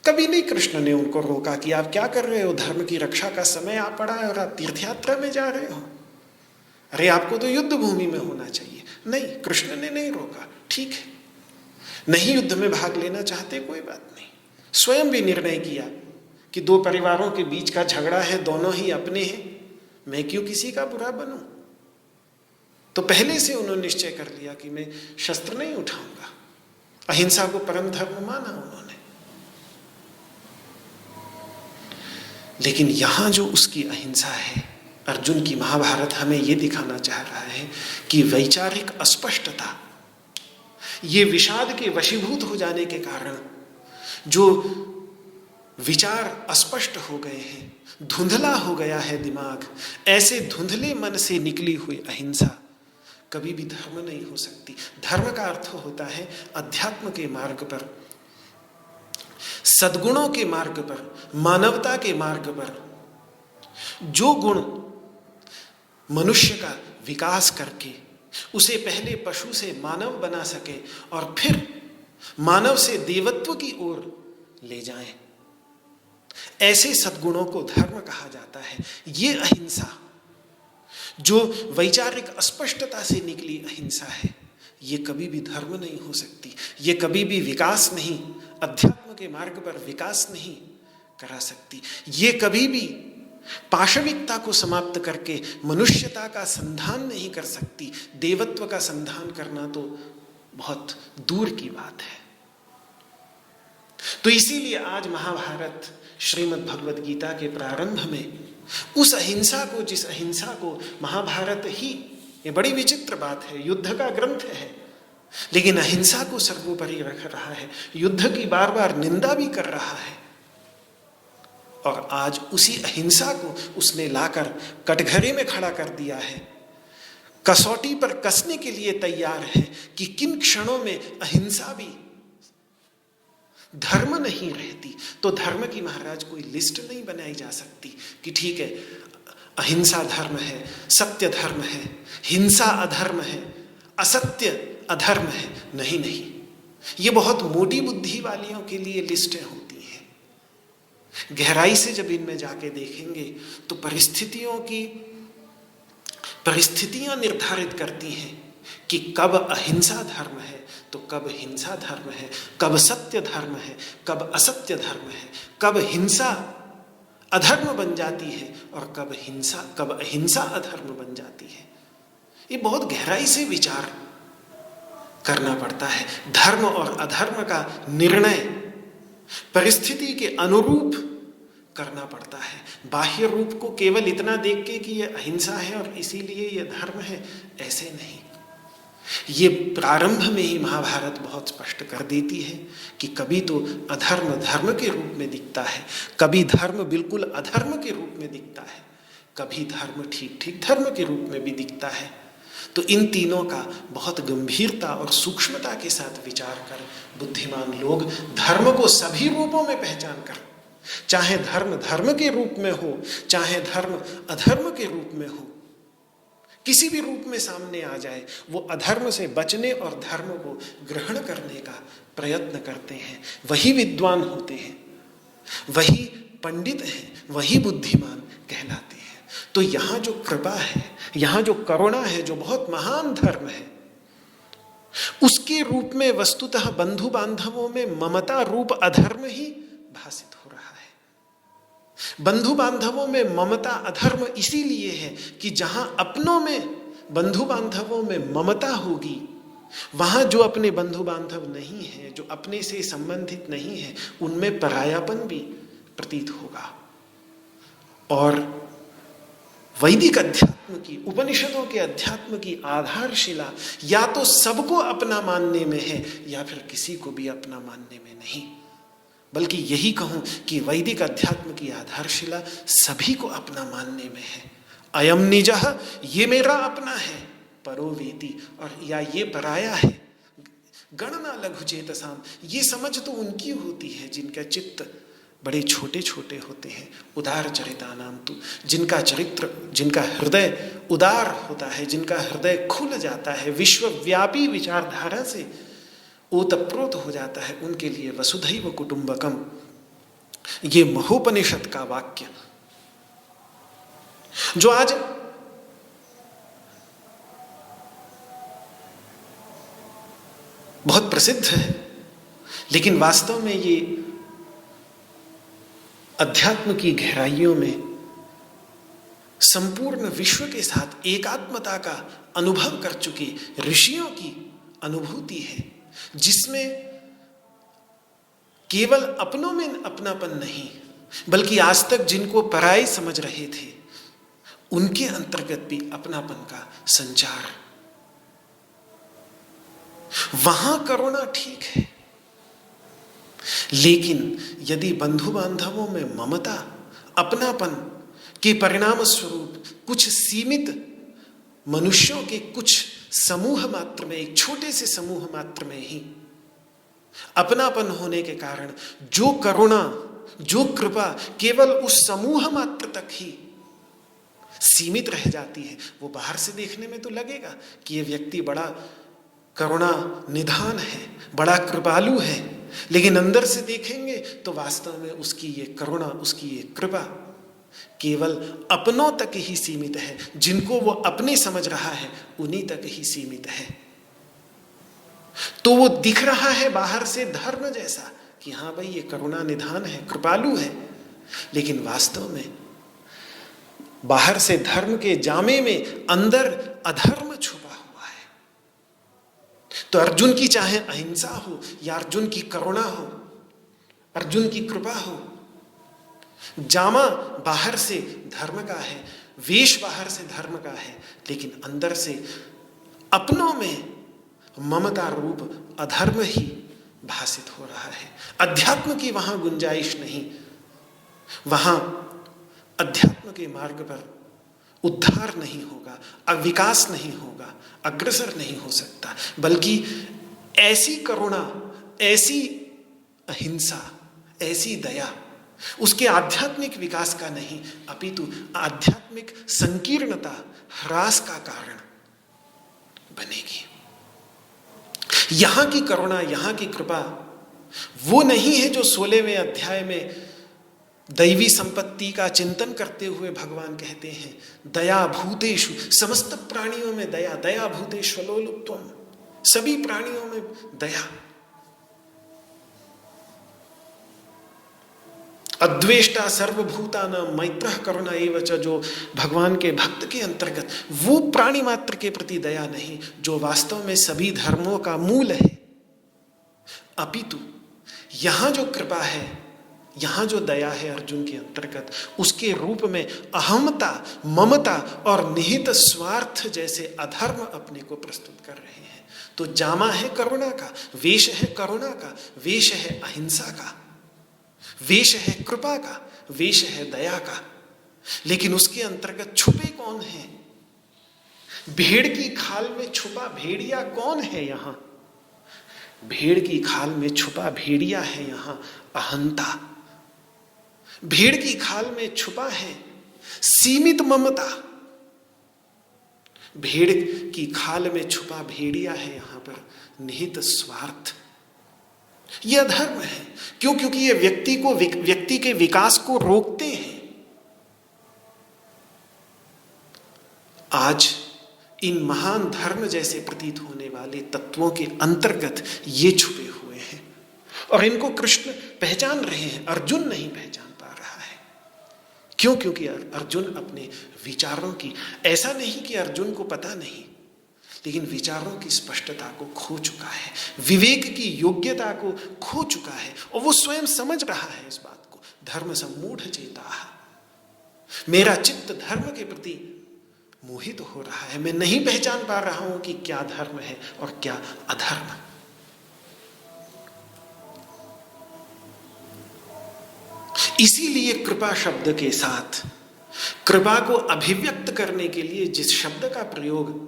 कभी नहीं कृष्ण ने उनको रोका कि आप क्या कर रहे हो, धर्म की रक्षा का समय आ पड़ा है और आप तीर्थ यात्रा में जा रहे हो, अरे आपको तो युद्ध भूमि में होना चाहिए। नहीं, कृष्ण ने नहीं रोका। ठीक है, नहीं युद्ध में भाग लेना चाहते, कोई बात नहीं। स्वयं भी निर्णय किया कि दो परिवारों के बीच का झगड़ा है, दोनों ही अपने हैं, मैं क्यों किसी का बुरा बनूं। तो पहले से उन्होंने निश्चय कर लिया कि मैं शस्त्र नहीं उठाऊंगा। अहिंसा को परम धर्म माना उन्होंने। लेकिन यहां जो उसकी अहिंसा है, अर्जुन की महाभारत हमें यह दिखाना चाह रहा है कि वैचारिक अस्पष्टता, ये विषाद के वशीभूत हो जाने के कारण जो विचार अस्पष्ट हो गए हैं, धुंधला हो गया है दिमाग, ऐसे धुंधले मन से निकली हुई अहिंसा कभी भी धर्म नहीं हो सकती। धर्म का अर्थ होता है अध्यात्म के मार्ग पर, सद्गुणों के मार्ग पर, मानवता के मार्ग पर जो गुण मनुष्य का विकास करके उसे पहले पशु से मानव बना सके और फिर मानव से देवत्व की ओर ले जाएं, ऐसे सद्गुणों को धर्म कहा जाता है। ये अहिंसा जो वैचारिक अस्पष्टता से निकली अहिंसा है, ये कभी भी धर्म नहीं हो सकती। ये कभी भी विकास नहीं, अध्यात्म के मार्ग पर विकास नहीं करा सकती। ये कभी भी पाशविकता को समाप्त करके मनुष्यता का संधान नहीं कर सकती। देवत्व का संधान करना तो बहुत दूर की बात है। तो इसीलिए आज महाभारत श्रीमद् भगवद गीता के प्रारंभ में उस अहिंसा को, जिस अहिंसा को महाभारत ही, ये बड़ी विचित्र बात है, युद्ध का ग्रंथ है लेकिन अहिंसा को सर्वोपरि रख रहा है, युद्ध की बार बार निंदा भी कर रहा है। और आज उसी अहिंसा को उसने लाकर कटघरे में खड़ा कर दिया है, कसौटी पर कसने के लिए तैयार है कि किन क्षणों में अहिंसा भी धर्म नहीं रहती। तो धर्म की महाराज कोई लिस्ट नहीं बनाई जा सकती कि ठीक है अहिंसा धर्म है, सत्य धर्म है, हिंसा अधर्म है, असत्य अधर्म है। नहीं नहीं, ये बहुत मोटी बुद्धि वालियों के लिए लिस्टें होती हैं। गहराई से जब इनमें जाके देखेंगे तो परिस्थितियां निर्धारित करती हैं कि कब अहिंसा धर्म है तो कब हिंसा धर्म है, कब सत्य धर्म है, कब असत्य धर्म है, कब हिंसा अधर्म बन जाती है और कब अहिंसा अधर्म बन जाती है। ये बहुत गहराई से विचार करना पड़ता है। धर्म और अधर्म का निर्णय परिस्थिति के अनुरूप करना पड़ता है। बाह्य रूप को केवल इतना देख के कि ये अहिंसा है और इसीलिए ये धर्म है, ऐसे नहीं। ये प्रारंभ में ही महाभारत बहुत स्पष्ट कर देती है कि कभी तो अधर्म धर्म के रूप में दिखता है, कभी धर्म बिल्कुल अधर्म के रूप में दिखता है, कभी धर्म ठीक ठीक धर्म के रूप में भी दिखता है। तो इन तीनों का बहुत गंभीरता और सूक्ष्मता के साथ विचार कर बुद्धिमान लोग धर्म को सभी रूपों में पहचान कर, चाहे धर्म धर्म के रूप में हो, चाहे धर्म अधर्म के रूप में हो, किसी भी रूप में सामने आ जाए, वो अधर्म से बचने और धर्म को ग्रहण करने का प्रयत्न करते हैं। वही विद्वान होते हैं, वही पंडित हैं, वही बुद्धिमान कहलाते हैं। तो यहाँ जो कृपा है, यहाँ जो करुणा है, जो बहुत महान धर्म है, उसके रूप में वस्तुतः बंधु बांधवों में ममता रूप अधर्म ही भासित हो रहा है। बंधु बांधवों में ममता अधर्म इसीलिए है कि जहां अपनों में, बंधु बांधवों में ममता होगी, वहां जो अपने बंधु बांधव नहीं है, जो अपने से संबंधित नहीं है, उनमें परायापन भी प्रतीत होगा। और वैदिक अध्यात्म की, उपनिषदों के अध्यात्म की आधारशिला या तो सबको अपना मानने में है या फिर किसी को भी अपना मानने में नहीं, बल्कि यही कहूं कि वैदिक अध्यात्म की आधारशिला सभी को अपना मानने में है। अयम निजः, ये मेरा अपना है, परो वेति, और या ये पराया है। गणना लघु चेतसाम, ये समझ तो उनकी होती है जिनका चित्त बड़े छोटे छोटे होते हैं। उदार चरिता नाम तू, जिनका चरित्र, जिनका हृदय उदार होता है, जिनका हृदय खुल जाता है, विश्वव्यापी विचारधारा से ओतप्रोत हो जाता है, उनके लिए वसुधैव कुटुंबकम, ये महोपनिषद का वाक्य जो आज बहुत प्रसिद्ध है, लेकिन वास्तव में ये अध्यात्म की गहराइयों में संपूर्ण विश्व के साथ एकात्मता का अनुभव कर चुके ऋषियों की अनुभूति है, जिसमें केवल अपनों में अपनापन नहीं, बल्कि आज तक जिनको पराई समझ रहे थे उनके अंतर्गत भी अपनापन का संचार। वहां करुणा ठीक है, लेकिन यदि बंधु बांधवों में ममता, अपनापन के परिणाम स्वरूप कुछ सीमित मनुष्यों के कुछ समूह मात्र में, एक छोटे से समूह मात्र में ही अपनापन होने के कारण जो करुणा, जो कृपा केवल उस समूह मात्र तक ही सीमित रह जाती है, वो बाहर से देखने में तो लगेगा कि ये व्यक्ति बड़ा करुणा निधान है, बड़ा कृपालु है, लेकिन अंदर से देखेंगे तो वास्तव में उसकी ये करुणा, उसकी ये कृपा केवल अपनों तक ही सीमित है। जिनको वो अपने समझ रहा है उन्हीं तक ही सीमित है। तो वो दिख रहा है बाहर से धर्म जैसा कि हाँ भाई ये करुणा निधान है, कृपालु है, लेकिन वास्तव में बाहर से धर्म के जामे में अंदर अधर्म छुपा हुआ है। तो अर्जुन की चाहे अहिंसा हो या अर्जुन की करुणा हो, अर्जुन की कृपा हो, जामा बाहर से धर्म का है, वेश बाहर से धर्म का है, लेकिन अंदर से अपनों में ममता रूप अधर्म ही भासित हो रहा है। अध्यात्म की वहां गुंजाइश नहीं, वहां अध्यात्म के मार्ग पर उद्धार नहीं होगा, विकास नहीं होगा, अग्रसर नहीं हो सकता, बल्कि ऐसी करुणा, ऐसी अहिंसा, ऐसी दया उसके आध्यात्मिक विकास का नहीं, अपितु आध्यात्मिक संकीर्णता, ह्रास का कारण बनेगी। यहां की करुणा, यहां की कृपा वो नहीं है जो 16वें अध्याय में दैवी संपत्ति का चिंतन करते हुए भगवान कहते हैं, दया भूतेषु, समस्त प्राणियों में दया, दया भूतेष्वलोलुप्त्वम, सभी प्राणियों में दया, अद्वेष्टा सर्वभूतानां मैत्रः करुणा एव च, जो भगवान के भक्त के अंतर्गत वो प्राणी मात्र के प्रति दया नहीं जो वास्तव में सभी धर्मों का मूल है, अपितु यहां जो कृपा है, यहां जो दया है अर्जुन के अंतर्गत, उसके रूप में अहमता, ममता और निहित स्वार्थ जैसे अधर्म अपने को प्रस्तुत कर रहे हैं। तो जामा है करुणा का, वेश है करुणा का, वेश है अहिंसा का, वेश है कृपा का, वेश है दया का, लेकिन उसके अंतर्गत छुपे कौन है? भेड़ की खाल में छुपा भेड़िया कौन है? यहां भेड़ की खाल में छुपा भेड़िया है, यहां अहंता। भेड़ की खाल में छुपा है सीमित ममता, भेड़ की खाल में छुपा भेड़िया है यहां पर निहित स्वार्थ। यह अधर्म है। क्यों? क्योंकि ये व्यक्ति के विकास को रोकते हैं। आज इन महान धर्म जैसे प्रतीत होने वाले तत्वों के अंतर्गत ये छुपे हुए हैं और इनको कृष्ण पहचान रहे हैं, अर्जुन नहीं पहचान पा रहा है। क्यों? क्योंकि अर्जुन अपने विचारों की, ऐसा नहीं कि अर्जुन को पता नहीं, लेकिन विचारों की स्पष्टता को खो चुका है, विवेक की योग्यता को खो चुका है और वो स्वयं समझ रहा है इस बात को। धर्म सम्मूढ़ चेता, मेरा चित्त धर्म के प्रति मोहित हो रहा है, मैं नहीं पहचान पा रहा हूं कि क्या धर्म है और क्या अधर्म। इसीलिए कृपा शब्द के साथ कृपा को अभिव्यक्त करने के लिए जिस शब्द का प्रयोग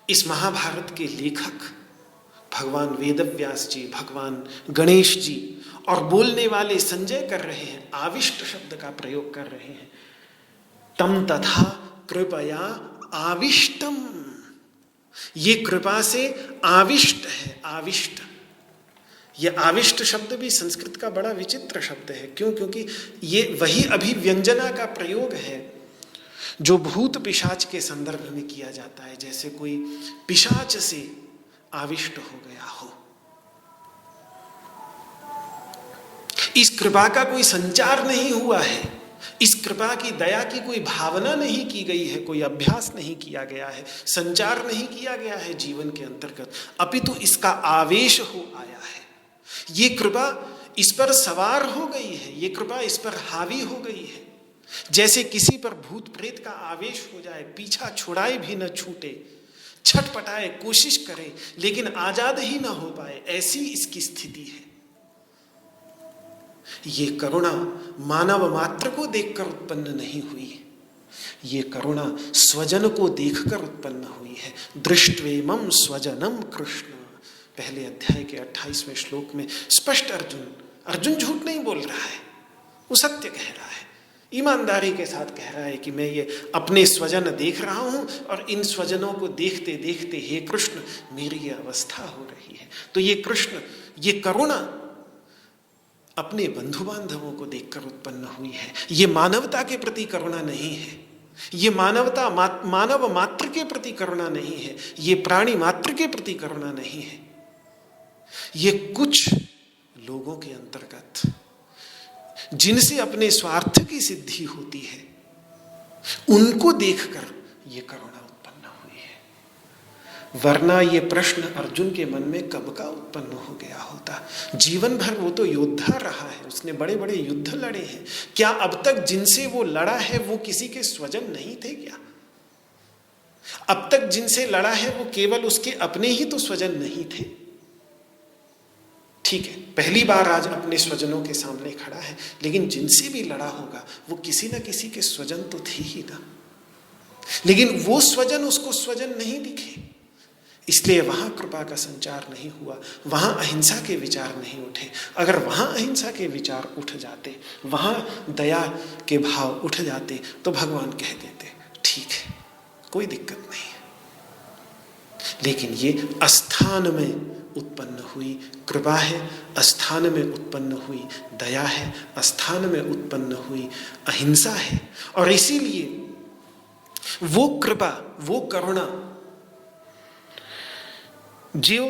इस महाभारत के लेखक भगवान वेदव्यास जी, भगवान गणेश जी और बोलने वाले संजय कर रहे हैं, आविष्ट शब्द का प्रयोग कर रहे हैं, तम तथा कृपया आविष्टम। ये कृपा से आविष्ट है, आविष्ट। ये आविष्ट शब्द भी संस्कृत का बड़ा विचित्र शब्द है। क्यों? क्योंकि ये वही अभिव्यंजना का प्रयोग है जो भूत पिशाच के संदर्भ में किया जाता है, जैसे कोई पिशाच से आविष्ट हो गया हो। इस कृपा का कोई संचार नहीं हुआ है, इस कृपा की दया की कोई भावना नहीं की गई है, कोई अभ्यास नहीं किया गया है, संचार नहीं किया गया है जीवन के अंतर्गत, अपितु इसका आवेश हो आया है। ये कृपा इस पर सवार हो गई है, ये कृपा इस पर हावी हो गई है। जैसे किसी पर भूत प्रेत का आवेश हो जाए, पीछा छुड़ाए भी न छूटे, छटपटाए, कोशिश करे लेकिन आजाद ही ना हो पाए, ऐसी इसकी स्थिति है। ये करुणा मानव मात्र को देखकर उत्पन्न नहीं हुई, ये करुणा स्वजन को देखकर उत्पन्न हुई है। दृष्ट्वेमं स्वजनम कृष्ण, पहले अध्याय के 28वें श्लोक में स्पष्ट अर्जुन झूठ नहीं बोल रहा है, वो सत्य कह रहा है, ईमानदारी के साथ कह रहा है कि मैं ये अपने स्वजन देख रहा हूं और इन स्वजनों को देखते देखते हे कृष्ण मेरी ये अवस्था हो रही है। तो ये कृष्ण, ये करुणा अपने बंधु बांधवों को देखकर उत्पन्न हुई है। ये मानवता के प्रति करुणा नहीं है, ये मानव मात्र के प्रति करुणा नहीं है, ये प्राणी मात्र के प्रति करुणा नहीं है। ये कुछ लोगों के अंतर्गत जिनसे अपने स्वार्थ की सिद्धि होती है, उनको देखकर ये करुणा उत्पन्न हुई है। वरना ये प्रश्न अर्जुन के मन में कब का उत्पन्न हो गया होता। जीवन भर वो तो योद्धा रहा है, उसने बड़े बड़े युद्ध लड़े हैं। क्या अब तक जिनसे वो लड़ा है वो किसी के स्वजन नहीं थे क्या? अब तक जिनसे लड़ा है वो केवल उसके अपने ही तो स्वजन नहीं थे। ठीक है, पहली बार आज अपने स्वजनों के सामने खड़ा है, लेकिन जिनसे भी लड़ा होगा वो किसी न किसी के स्वजन तो थे ही ना। लेकिन वो स्वजन उसको स्वजन नहीं दिखे, इसलिए वहां कृपा का संचार नहीं हुआ, वहां अहिंसा के विचार नहीं उठे। अगर वहां अहिंसा के विचार उठ जाते, वहां दया के भाव उठ जाते, तो भगवान कह देते ठीक है, कोई दिक्कत नहीं है। लेकिन ये अस्थान में उत्पन्न हुई कृपा है, अस्थान में उत्पन्न हुई दया है, अस्थान में उत्पन्न हुई अहिंसा है। और इसीलिए वो कृपा, वो करुणा जो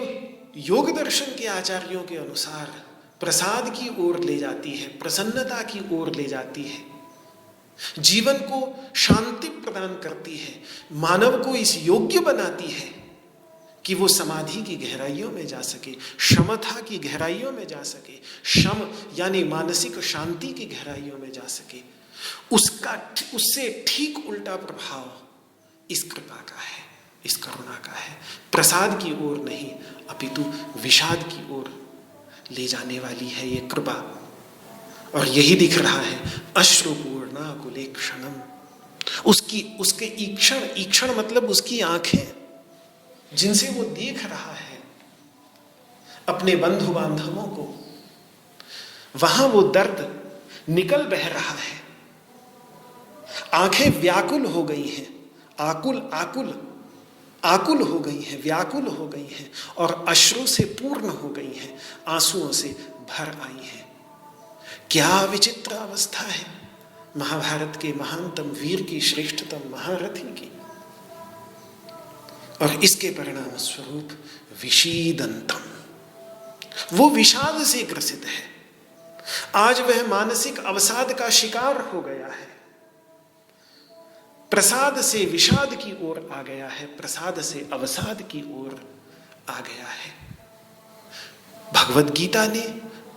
योग दर्शन के आचार्यों के अनुसार प्रसाद की ओर ले जाती है, प्रसन्नता की ओर ले जाती है, जीवन को शांति प्रदान करती है, मानव को इस योग्य बनाती है कि वो समाधि की गहराइयों में जा सके, शमथा की गहराइयों में जा सके, शम यानी मानसिक शांति की गहराइयों में जा सके, उससे ठीक उल्टा प्रभाव इस कृपा का है, इस करुणा का है। प्रसाद की ओर नहीं अपितु विषाद की ओर ले जाने वाली है ये कृपा। और यही दिख रहा है अश्रुपूर्णा कुलेक्षणम, उसके ईक्षण मतलब उसकी आंखें जिनसे वो देख रहा है अपने बंधु बांधवों को, वहां वो दर्द निकल बह रहा है। आंखें व्याकुल हो गई हैं, आकुल हो गई हैं, व्याकुल हो गई हैं और अश्रु से पूर्ण हो गई हैं, आंसुओं से भर आई हैं। क्या विचित्र अवस्था है महाभारत के महानतम वीर की, श्रेष्ठतम महारथी की। और इसके परिणाम स्वरूप विषीदंतम, वो विषाद से ग्रसित है। आज वह मानसिक अवसाद का शिकार हो गया है, प्रसाद से विषाद की ओर आ गया है, प्रसाद से अवसाद की ओर आ गया है। भगवत गीता ने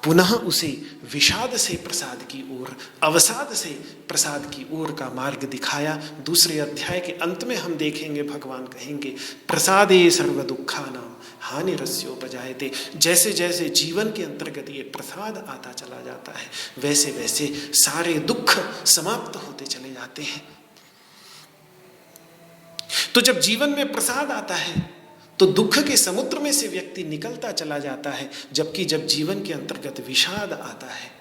पुनः उसे विषाद से प्रसाद की ओर, अवसाद से प्रसाद की ओर का मार्ग दिखाया। दूसरे अध्याय के अंत में हम देखेंगे भगवान कहेंगे प्रसादे सर्व दुखानां हानिरस्योपजायते। जैसे जैसे जीवन के अंतर्गत ये प्रसाद आता चला जाता है वैसे वैसे सारे दुख समाप्त होते चले जाते हैं। तो जब जीवन में प्रसाद आता है तो दुख के समुद्र में से व्यक्ति निकलता चला जाता है, जबकि जब जीवन के अंतर्गत विषाद आता है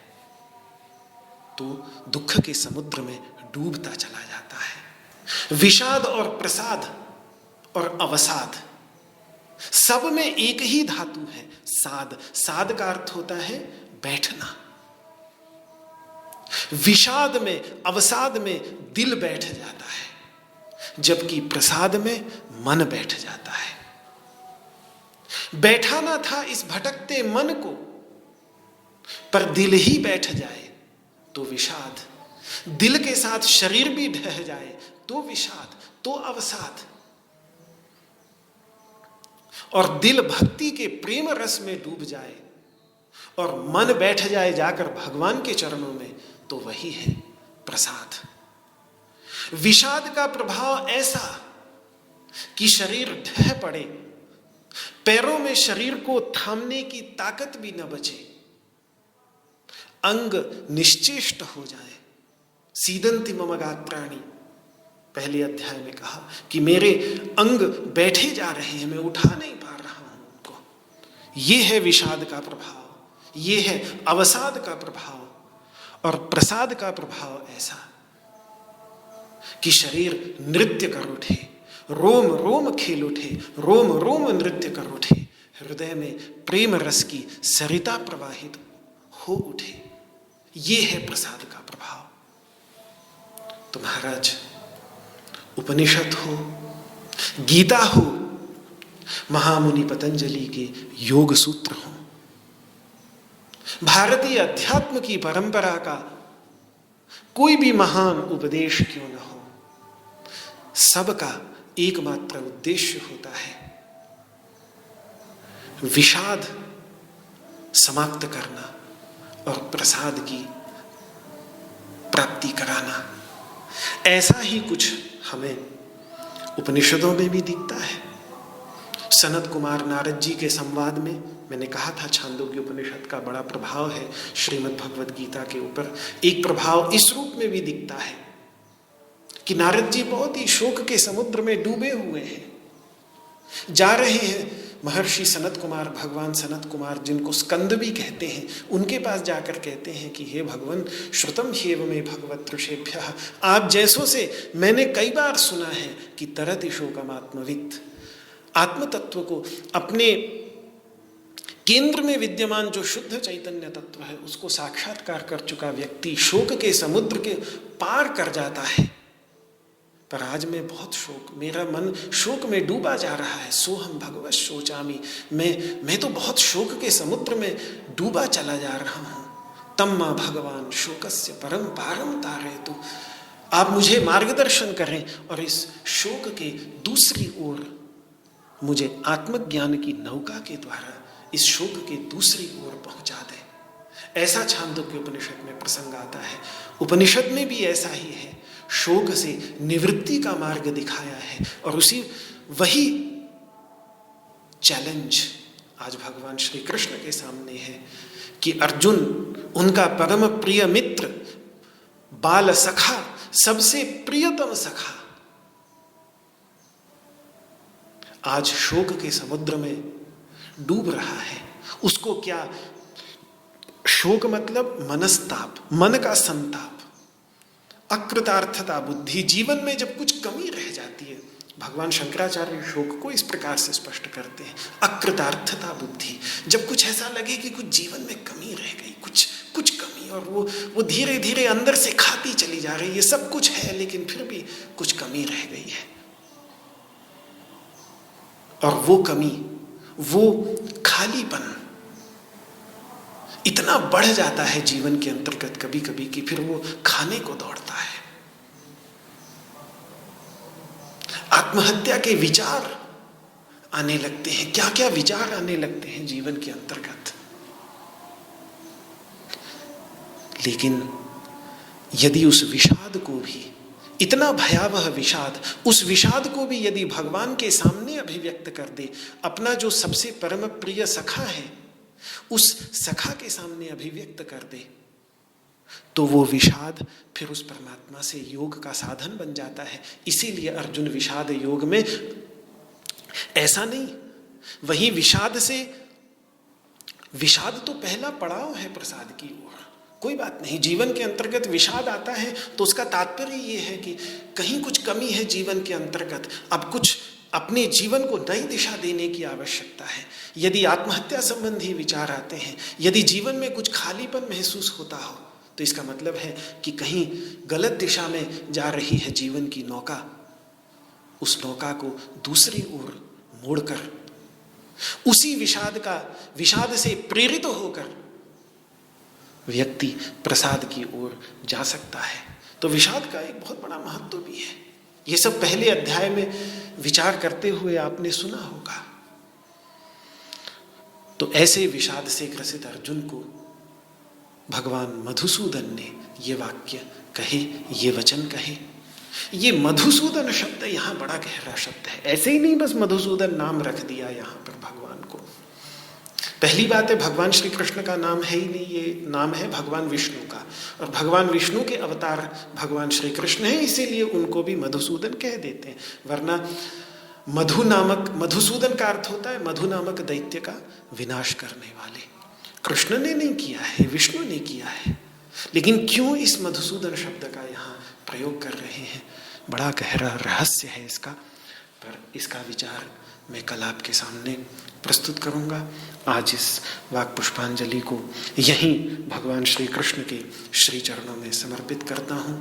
तो दुख के समुद्र में डूबता चला जाता है। विषाद और प्रसाद और अवसाद सब में एक ही धातु है, साद। साद का अर्थ होता है बैठना। विषाद में, अवसाद में दिल बैठ जाता है, जबकि प्रसाद में मन बैठ जाता है। बैठाना था इस भटकते मन को, पर दिल ही बैठ जाए तो विषाद, दिल के साथ शरीर भी ढह जाए तो विषाद, तो अवसाद। और दिल भक्ति के प्रेम रस में डूब जाए और मन बैठ जाए जाकर भगवान के चरणों में, तो वही है प्रसाद। विषाद का प्रभाव ऐसा कि शरीर ढह पड़े, पैरों में शरीर को थामने की ताकत भी न बचे, अंग निश्चेष्ट हो जाए। सीदंति मम गात्राणि, पहले अध्याय में कहा कि मेरे अंग बैठे जा रहे हैं, मैं उठा नहीं पा रहा हूं उनको। ये है विषाद का प्रभाव, ये है अवसाद का प्रभाव। और प्रसाद का प्रभाव ऐसा कि शरीर नृत्य कर उठे, रोम रोम खेल उठे, रोम रोम नृत्य कर उठे, हृदय में प्रेम रस की सरिता प्रवाहित हो उठे। ये है प्रसाद का प्रभाव। तो महाराज, उपनिषद हो, गीता हो, महामुनि पतंजलि के योग सूत्र हो, भारतीय अध्यात्म की परंपरा का कोई भी महान उपदेश क्यों न हो, सबका एकमात्र उद्देश्य होता है विषाद समाप्त करना और प्रसाद की प्राप्ति कराना। ऐसा ही कुछ हमें उपनिषदों में भी दिखता है। सनत कुमार नारद जी के संवाद में मैंने कहा था छांदोग्य उपनिषद का बड़ा प्रभाव है श्रीमद् भगवद गीता के ऊपर। एक प्रभाव इस रूप में भी दिखता है कि नारद जी बहुत ही शोक के समुद्र में डूबे हुए हैं, जा रहे हैं। महर्षि सनत कुमार, भगवान सनत कुमार जिनको स्कंद भी कहते हैं, उनके पास जाकर कहते हैं कि हे भगवान, श्रुतम ह्येव मे भगवत ऋषेभ्यः, आप जैसों से मैंने कई बार सुना है कि तरति शोकम आत्मवित्, आत्म तत्व को, अपने केंद्र में विद्यमान जो शुद्ध चैतन्य तत्व है उसको साक्षात्कार कर चुका व्यक्ति शोक के समुद्र के पार कर जाता है। पर आज मैं बहुत शोक, मेरा मन शोक में डूबा जा रहा है। सोहम भगवत शोचामी, मैं तो बहुत शोक के समुद्र में डूबा चला जा रहा हूँ। तम मां भगवान शोकस्य परम पारम तारयतु, आप मुझे मार्गदर्शन करें और इस शोक के दूसरी ओर मुझे आत्मज्ञान की नौका के द्वारा इस शोक के दूसरी ओर पहुंचा दे। ऐसा छांदोग्य उपनिषद में प्रसंग आता है। उपनिषद में भी ऐसा ही है, शोक से निवृत्ति का मार्ग दिखाया है। और वही चैलेंज आज भगवान श्री कृष्ण के सामने है कि अर्जुन, उनका परम प्रिय मित्र, बाल सखा, सबसे प्रियतम सखा, आज शोक के समुद्र में डूब रहा है। उसको क्या, शोक मतलब मनस्ताप, मन का संताप, अकृतार्थता बुद्धि। जीवन में जब कुछ कमी रह जाती है, भगवान शंकराचार्य शोक को इस प्रकार से स्पष्ट करते हैं, अकृतार्थता बुद्धि। जब कुछ ऐसा लगे कि कुछ जीवन में कमी रह गई, कुछ कमी, और वो धीरे धीरे अंदर से खाती चली जा रही है, सब कुछ है लेकिन फिर भी कुछ कमी रह गई है। और वो कमी, वो खालीपन इतना बढ़ जाता है जीवन के अंतर्गत कभी कभी कि फिर वो खाने को दौड़ता है। आत्महत्या के विचार आने लगते हैं, क्या क्या विचार आने लगते हैं जीवन के अंतर्गत। लेकिन यदि उस विषाद को भी, इतना भयावह विषाद, उस विषाद को भी यदि भगवान के सामने अभिव्यक्त कर दे, अपना जो सबसे परम प्रिय सखा है उस सखा के सामने अभिव्यक्त कर दे, तो वो विषाद फिर उस परमात्मा से योग का साधन बन जाता है। इसीलिए अर्जुन विषाद योग में, ऐसा नहीं, वहीं विषाद से, विषाद तो पहला पड़ाव है प्रसाद की ओर, कोई बात नहीं। जीवन के अंतर्गत विषाद आता है तो उसका तात्पर्य ये है कि कहीं कुछ कमी है जीवन के अंतर्गत, अब कुछ अपने जीवन को नई दिशा देने की आवश्यकता है। यदि आत्महत्या संबंधी विचार आते हैं, यदि जीवन में कुछ खालीपन महसूस होता हो, तो इसका मतलब है कि कहीं गलत दिशा में जा रही है जीवन की नौका। उस नौका को दूसरी ओर मोड़कर, उसी विषाद से प्रेरित होकर व्यक्ति प्रसाद की ओर जा सकता है। तो विषाद का एक बहुत बड़ा महत्व भी है। ये सब पहले अध्याय में विचार करते हुए आपने सुना होगा। तो ऐसे विषाद से ग्रसित अर्जुन को भगवान मधुसूदन ने ये वाक्य कहे, ये वचन कहे। ये मधुसूदन शब्द यहाँ बड़ा गहरा शब्द है। ऐसे ही नहीं बस मधुसूदन नाम रख दिया यहाँ पर भगवान को। पहली बात है, भगवान श्री कृष्ण का नाम है ही नहीं, ये नाम है भगवान विष्णु का, और भगवान विष्णु के अवतार भगवान श्री कृष्ण हैं, इसीलिए उनको भी मधुसूदन कह देते हैं। वरना मधु नामक, मधुसूदन का अर्थ होता है मधु नामक दैत्य का विनाश करने वाले। कृष्ण ने नहीं किया है, विष्णु ने किया है, लेकिन क्यों इस मधुसूदन शब्द का यहाँ प्रयोग कर रहे हैं, बड़ा गहरा रहस्य है इसका। पर इसका विचार मैं कल आपके सामने प्रस्तुत करूंगा। आज इस वाक पुष्पांजलि को यहीं भगवान श्री कृष्ण के श्री चरणों में समर्पित करता हूं।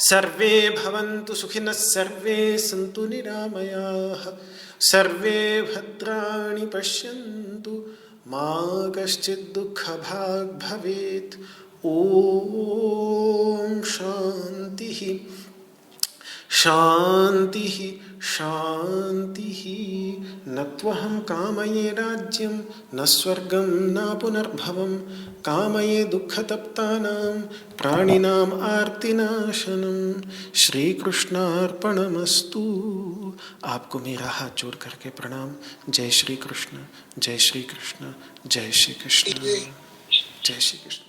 सर्वे भवन्तु सुखिनः, सर्वे सन्तु निरामयाः, सर्वे भद्राणि पश्यन्तु, मा कश्चित् दुःखभाग् भवेत्। ॐ शान्तिः शान्तिः शान्तिः। न त्वहं कामये राज्यं न स्वर्गं न पुनर्भवं, कामये दुःखतप्तानां प्राणिनाम् आर्तिनाशनं। श्री कृष्णार्पणमस्तु। आपको मेरा हाथ जोड़ करके प्रणाम। जय श्री कृष्ण, जय श्री कृष्ण, जय श्री कृष्ण, जय श्री कृष्ण।